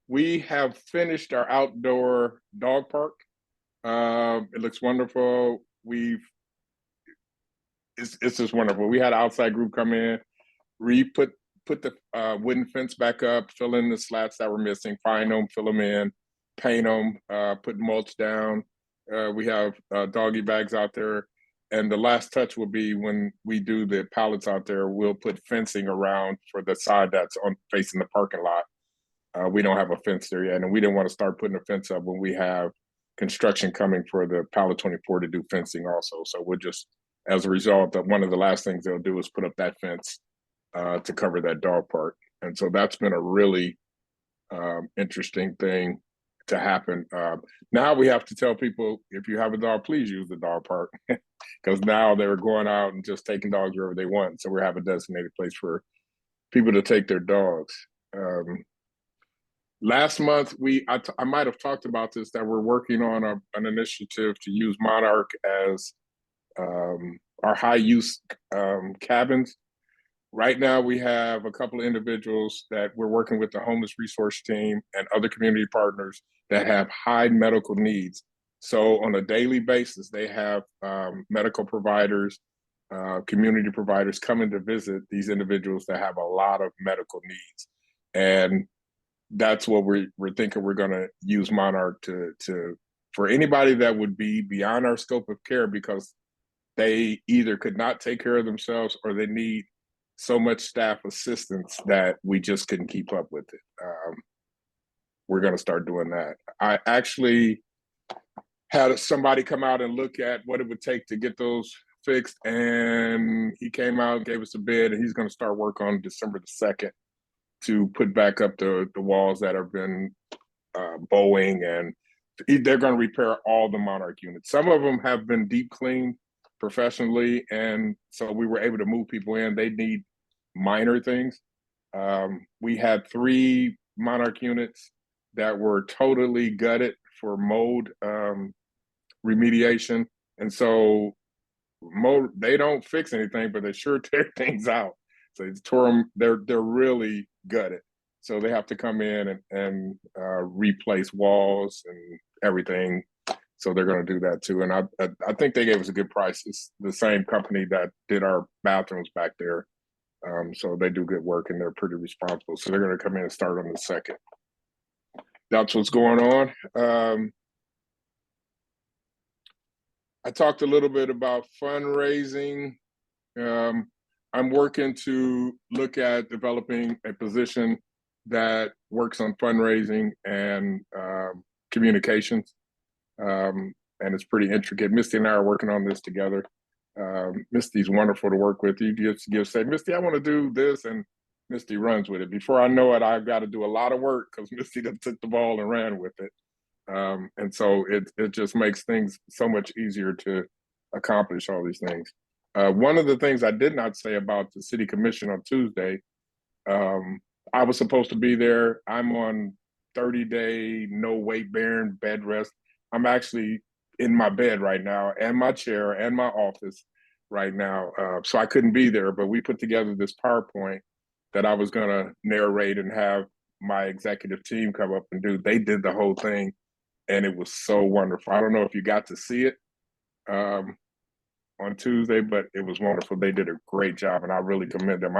We have finished our outdoor dog park. It looks wonderful. It's just wonderful. We had an outside group come in, put the wooden fence back up, fill in the slats that were missing, find them, fill them in, paint them, put mulch down. We have doggy bags out there. And the last touch will be when we do the pallets out there, we'll put fencing around for the side that's facing the parking lot. We don't have a fence there yet, and we didn't want to start putting a fence up when we have construction coming for the Pallet 24 to do fencing also. So we'll just, as a result, one of the last things they'll do is put up that fence to cover that dog park. And so that's been a really interesting thing to happen. Now we have to tell people, if you have a dog, please use the dog park, because now they're going out and just taking dogs wherever they want. So we have a designated place for people to take their dogs. Last month, I might have talked about this, that we're working on an initiative to use Monarch as our high use cabins. Right now, we have a couple of individuals that we're working with, the homeless resource team and other community partners that have high medical needs. So on a daily basis, they have medical providers, community providers coming to visit these individuals that have a lot of medical needs. And that's what we're thinking we're going to use Monarch to for anybody that would be beyond our scope of care, because they either could not take care of themselves or they need so much staff assistance that we just couldn't keep up with it. We're going to start doing that. I actually had somebody come out and look at what it would take to get those fixed, and he came out and gave us a bid, and he's going to start work on December the 2nd to put back up the walls that have been bowing, and they're going to repair all the Monarch units. Some of them have been deep cleaned professionally, and so we were able to move people in. They need minor things. We had 3 Monarch units that were totally gutted for mold remediation, and so mold, they don't fix anything, but they sure tear things out. So it's tore them. They're really gutted, so they have to come in and replace walls and everything. So they're going to do that too. And I think they gave us a good price. It's the same company that did our bathrooms back there. So they do good work and they're pretty responsible. So they're going to come in and start on the 2nd. That's what's going on. I talked a little bit about fundraising. I'm working to look at developing a position that works on fundraising and communications. And it's pretty intricate. Misty and I are working on this together. Misty's wonderful to work with. You just say, Misty, I want to do this, and Misty runs with it. Before I know it, I've got to do a lot of work because Misty done took the ball and ran with it. And so it just makes things so much easier to accomplish all these things. One of the things I did not say about the city commission on Tuesday, I was supposed to be there. I'm on 30-day no weight bearing bed rest. I'm actually in my bed right now, and my chair and my office right now. So I couldn't be there, but we put together this PowerPoint that I was going to narrate and have my executive team come up and do. They did the whole thing, and it was so wonderful. I don't know if you got to see it on Tuesday, but it was wonderful. They did a great job, and I really commend them.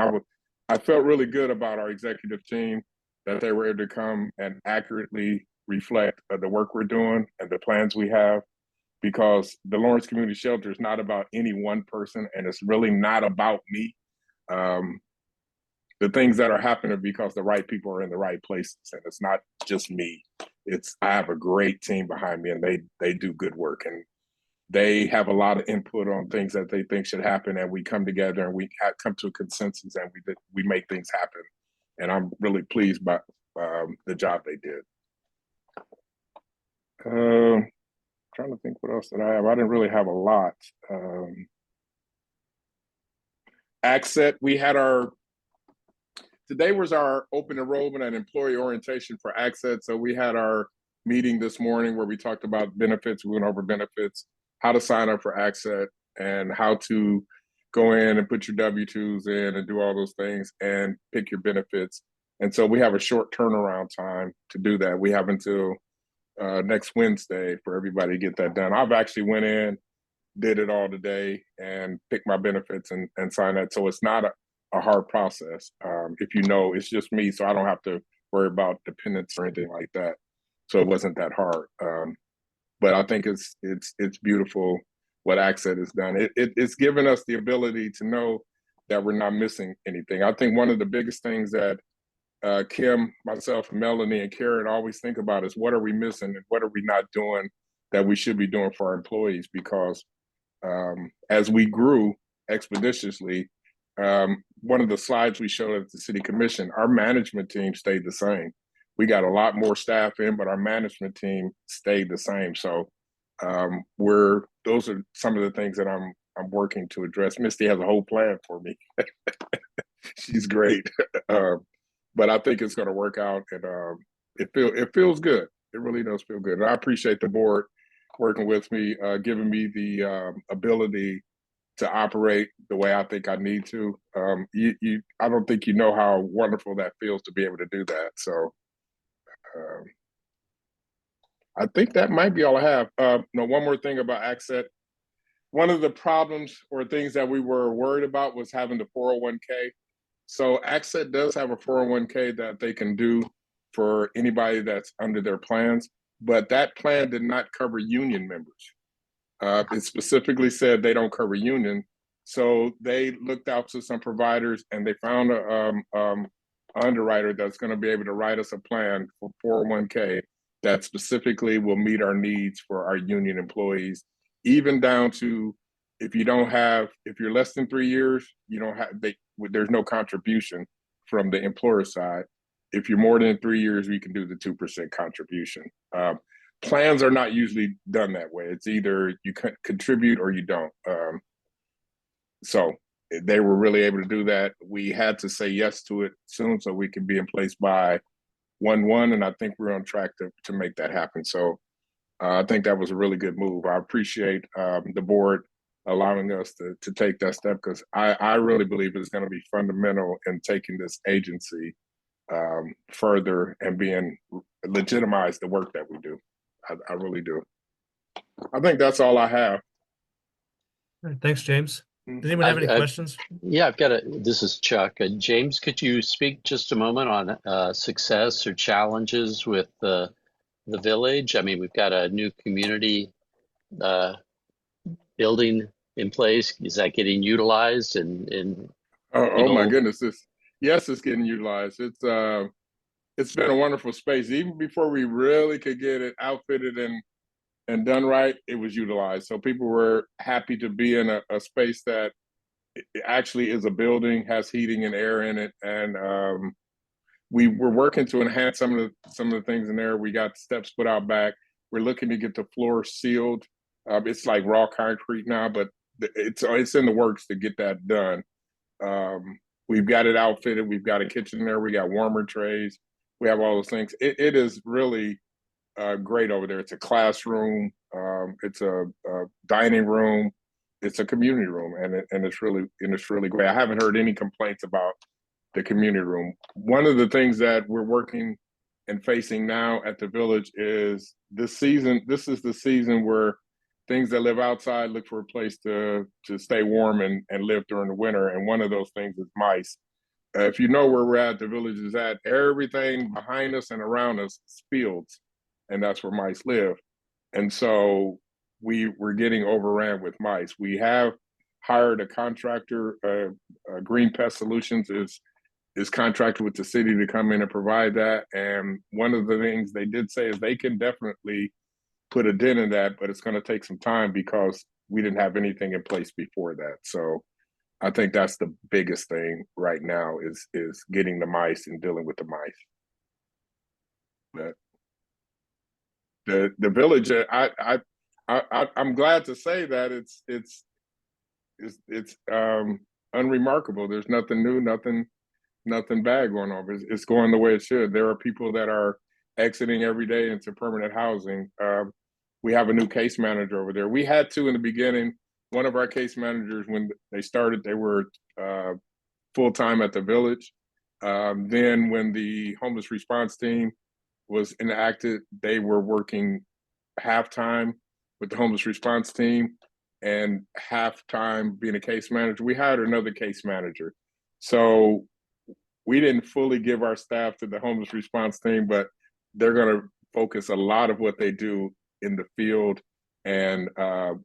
I felt really good about our executive team, that they were able to come and accurately reflect the work we're doing and the plans we have, because the Lawrence Community Shelter is not about any one person, and it's really not about me. The things that are happening because the right people are in the right places, and it's not just me. I have a great team behind me, and they do good work, and they have a lot of input on things that they think should happen, and we come together and we come to a consensus, and we make things happen. And I'm really pleased by the job they did. Trying to think what else did I have. I didn't really have a lot. Accent, today was our open enrollment and employee orientation for Accent. So we had our meeting this morning where we talked about benefits. We went over benefits, how to sign up for Accent, and how to go in and put your W-2s in and do all those things and pick your benefits. And so we have a short turnaround time to do that. We have until next Wednesday for everybody to get that done. I've actually went in, did it all today, and picked my benefits and signed that. So it's not a hard process. If you know, it's just me, so I don't have to worry about dependents or anything like that. So it wasn't that hard. But I think it's beautiful what Accent has done. It's given us the ability to know that we're not missing anything. I think one of the biggest things that Kim, myself, Melanie, and Karen always think about is what are we missing and what are we not doing that we should be doing for our employees? Because as we grew expeditiously, one of the slides we showed at the city commission, our management team stayed the same. We got a lot more staff in, but our management team stayed the same. So those are some of the things that I'm working to address. Misty has a whole plan for me. She's great. But I think it's going to work out, and it feels good. It really does feel good. And I appreciate the board working with me, giving me the ability to operate the way I think I need to. I don't think you know how wonderful that feels to be able to do that. So I think that might be all I have. No, one more thing about Accent. One of the problems or things that we were worried about was having the 401k. So Accent does have a 401k that they can do for anybody that's under their plans, but that plan did not cover union members. It specifically said they don't cover union. So they looked out to some providers and they found a underwriter that's going to be able to write us a plan for 401k that specifically will meet our needs for our union employees, even down to if you're less than 3 years, there's no contribution from the employer side. If you're more than 3 years, we can do the 2% contribution. Plans are not usually done that way. It's either you contribute or you don't. So they were really able to do that. We had to say yes to it soon so we can be in place by 1/1, and I think we're on track to make that happen. So I think that was a really good move. I appreciate the board allowing us to take that step, because I really believe it's going to be fundamental in taking this agency further and being legitimize the work that we do. I really do. I think that's all I have. All right, thanks, James. Does anyone have any questions? Yeah, this is Chuck. James, could you speak just a moment on success or challenges with the village? I mean, we've got a new community building in place. Is that getting utilized? Oh my goodness, yes, it's getting utilized. It's been a wonderful space. Even before we really could get it outfitted and done right, it was utilized. So people were happy to be in a space that actually is a building, has heating and air in it, and we were working to enhance some of the things in there. We got steps put out back. We're looking to get the floor sealed. It's like raw concrete now, but it's in the works to get that done. We've got it outfitted. We've got a kitchen there. We got warmer trays. We have all those things. It is really great over there. It's a classroom. It's a dining room. It's a community room, and it's really great. I haven't heard any complaints about the community room. One of the things that we're working and facing now at the village is this season. This is the season where things that live outside look for a place to stay warm and live during the winter. And one of those things is mice. If you know where we're at, the village is at, everything behind us and around us is fields, and that's where mice live. And so we're getting overran with mice. We have hired a contractor. Green Pest Solutions is contracted with the city to come in and provide that. And one of the things they did say is they can definitely put a dent in that, but it's going to take some time because we didn't have anything in place before that. So I think that's the biggest thing right now is getting the mice and dealing with the mice. But the village, I'm glad to say that it's unremarkable. There's nothing new, nothing bad going on. It's going the way it should. There are people that are exiting every day into permanent housing. We have a new case manager over there. We had two in the beginning. One of our case managers, when they started, they were full-time at the village. Then when the homeless response team was enacted, they were working half-time with the homeless response team and half-time being a case manager. We hired another case manager. So we didn't fully give our staff to the homeless response team, but they're going to focus a lot of what they do in the field and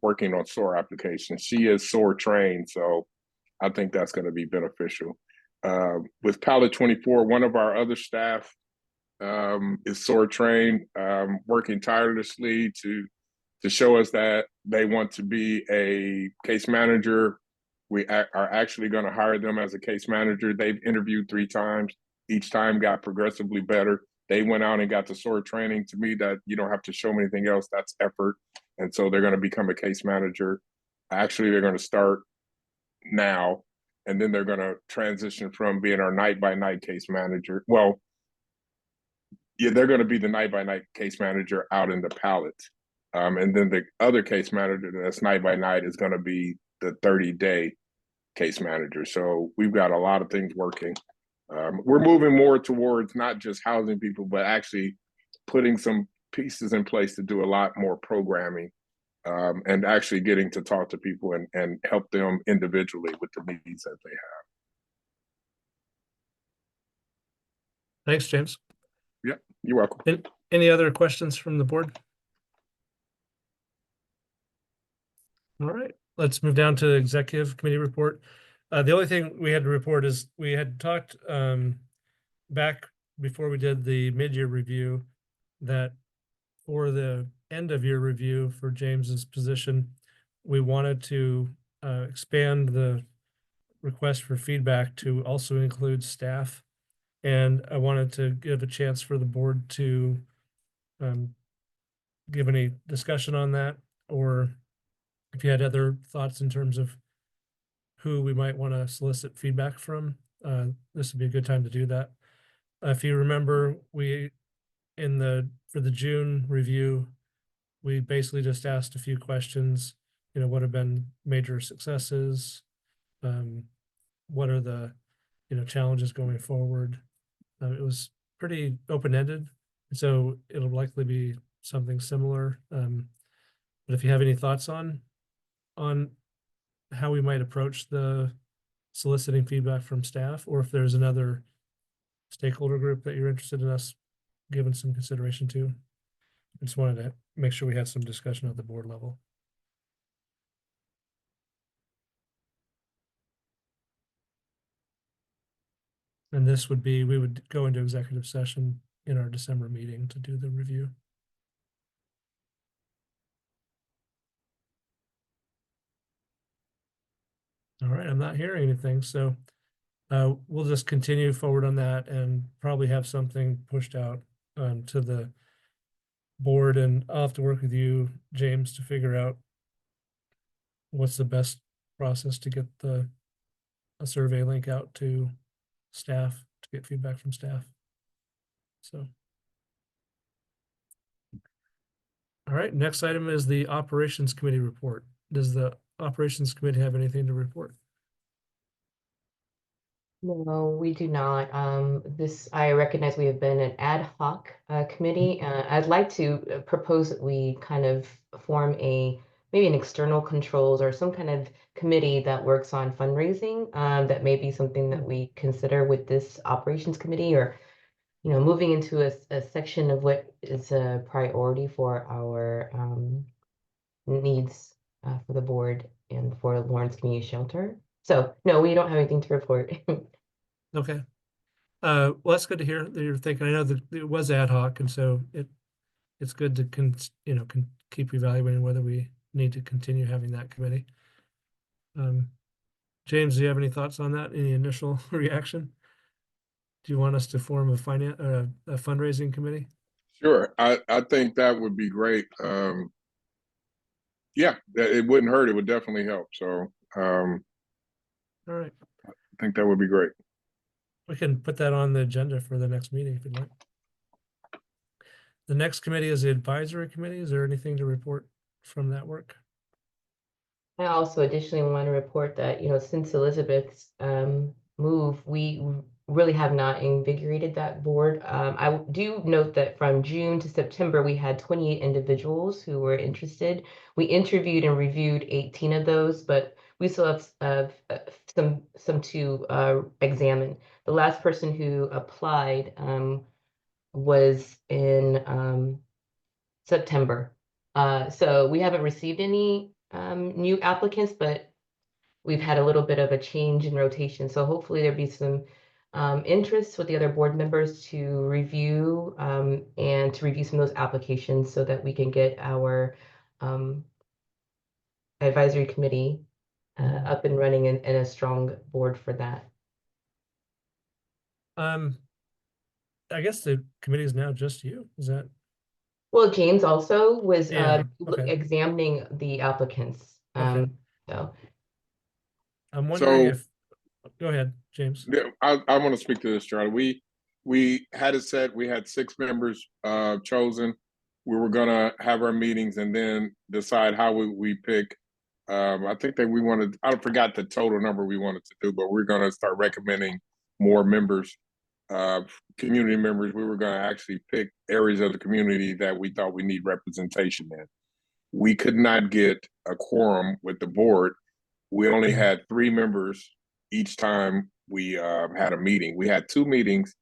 working on SOAR applications. She is SOAR trained, so I think that's going to be beneficial. With Pallet 24, one of our other staff is SOAR trained, working tirelessly to show us that they want to be a case manager We are actually going to hire them as a case manager. They've interviewed 3 times. Each time got progressively better. They went out and got the SOAR training. To me, that you don't have to show me anything else. That's effort. And so they're going to become a case manager. Actually, they're going to start now, and then they're going to transition from being our night-by-night case manager. Well, yeah, they're going to be the night-by-night case manager out in the pallet. And then the other case manager that's night-by-night is going to be the 30-day case manager. So we've got a lot of things working. We're moving more towards not just housing people, but actually putting some pieces in place to do a lot more programming, and actually getting to talk to people and help them individually with the needs that they have. Thanks, James. You're welcome. Any other questions from the board? All right, let's move down to executive committee report. The only thing we had to report is we had talked back before we did the mid-year review that for the end of year review for James's position, we wanted to expand the request for feedback to also include staff. And I wanted to give a chance for the board to give any discussion on that, or if you had other thoughts in terms of who we might want to solicit feedback from, this would be a good time to do that. If you remember, for the June review, we basically just asked a few questions. What have been major successes? What are the, challenges going forward? It was pretty open-ended, so it'll likely be something similar. But if you have any thoughts on how we might approach the soliciting feedback from staff, or if there's another stakeholder group that you're interested in us giving some consideration to, I just wanted to make sure we had some discussion at the board level. And this would be, we would go into executive session in our December meeting to do the review. All right, I'm not hearing anything, so we'll just continue forward on that and probably have something pushed out to the board, and I'll have to work with you, James, to figure out what's the best process to get a survey link out to staff to get feedback from staff. So, all right, next item is the operations committee report. Does the operations committee have anything to report? No, we do not. I recognize we have been an ad hoc committee. I'd like to propose that we kind of form maybe an external controls or some kind of committee that works on fundraising. That may be something that we consider with this operations committee, or moving into a section of what is a priority for our needs for the board and for Lawrence Community Shelter. So no, we don't have anything to report. Okay. Well, that's good to hear that you're thinking. I know that it was ad hoc, and so it's good to keep evaluating whether we need to continue having that committee. James, do you have any thoughts on that? Any initial reaction? Do you want us to form a fundraising committee? Sure. I think that would be great. Yeah, it wouldn't hurt. It would definitely help. So all right. I think that would be great. We can put that on the agenda for the next meeting if you'd like. The next committee is the advisory committee. Is there anything to report from that work? I also additionally want to report that, since Elizabeth's move, we really have not invigorated that board. I do note that from June to September, we had 28 individuals who were interested. We interviewed and reviewed 18 of those, but we still have some to examine. The last person who applied was in September. So we haven't received any new applicants, but we've had a little bit of a change in rotation. So hopefully there'll be some interest with the other board members to review and to review some of those applications so that we can get our advisory committee up and running and a strong board for that. I guess the committee is now just you. Is that? Well, James also was Yeah, okay. examining the applicants. Okay. So I'm wondering So- if, go ahead, James. Yeah, I want to speak to this, Charlie. We had it set. We had 6 members chosen. We were gonna have our meetings and then decide how we pick. I think that we wanted. I forgot the total number we wanted to do, but we're gonna start recommending more members, community members. We were gonna actually pick areas of the community that we thought we need representation in. We could not get a quorum with the board. We only had 3 members each time we had a meeting. We had 2 meetings,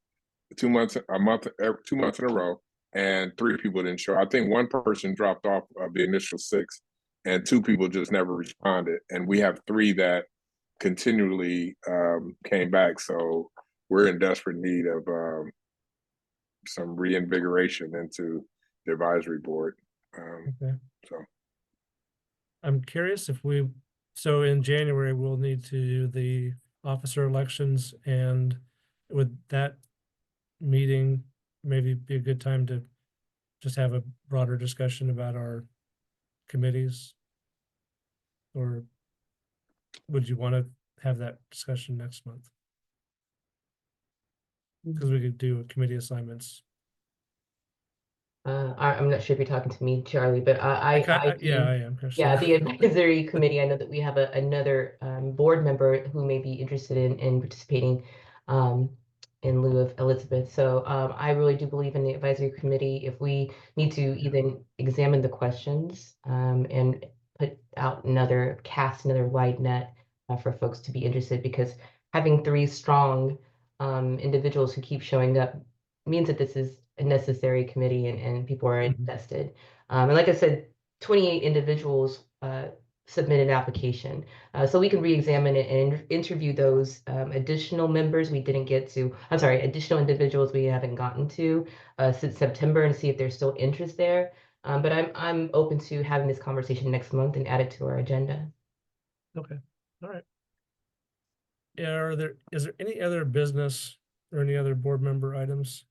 2 months, 2 months in a row, and 3 people didn't show. I think 1 person dropped off of the initial 6, and 2 people just never responded. And we have 3 that continually came back. So we're in desperate need of some reinvigoration into the advisory board. Okay. So I'm curious if so in January, we'll need to do the officer elections, and would that meeting maybe be a good time to just have a broader discussion about our committees? Or would you want to have that discussion next month? Because we could do committee assignments. I'm not sure if you're talking to me, Charlie, but I Yeah, I am. actually. Yeah, the advisory committee, I know that we have another board member who may be interested in participating in lieu of Elizabeth. So I really do believe in the advisory committee. If we need to even examine the questions and cast another wide net for folks to be interested, because having 3 strong individuals who keep showing up means that this is a necessary committee and people are Mhm. invested. And like I said, 28 individuals submit an application. So we can re-examine it and interview those additional members we didn't get to, additional individuals we haven't gotten to since September, and see if there's still interest there. But I'm open to having this conversation next month and add it to our agenda. Okay, all right. Yeah, is there any other business or any other board member items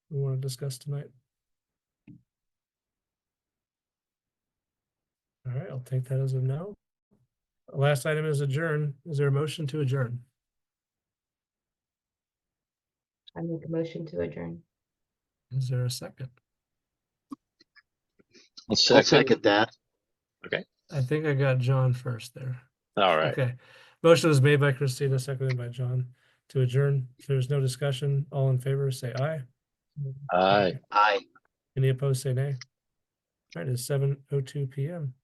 we want to discuss tonight? All right, I'll take that as a no. Last item is adjourn. Is there a motion to adjourn? I make a motion to adjourn. Is there a second? I'll I'll second. second that. I think I got John first there. All right. Okay. Motion was made by Christina, seconded by John to adjourn. If there's no discussion, all in favor, say aye. Aye. Aye. Any opposed, say nay. All right, it's 7:02 PM.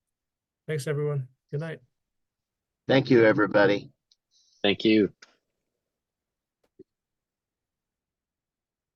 Thanks, everyone. Good night. Thank you, everybody. Thank you.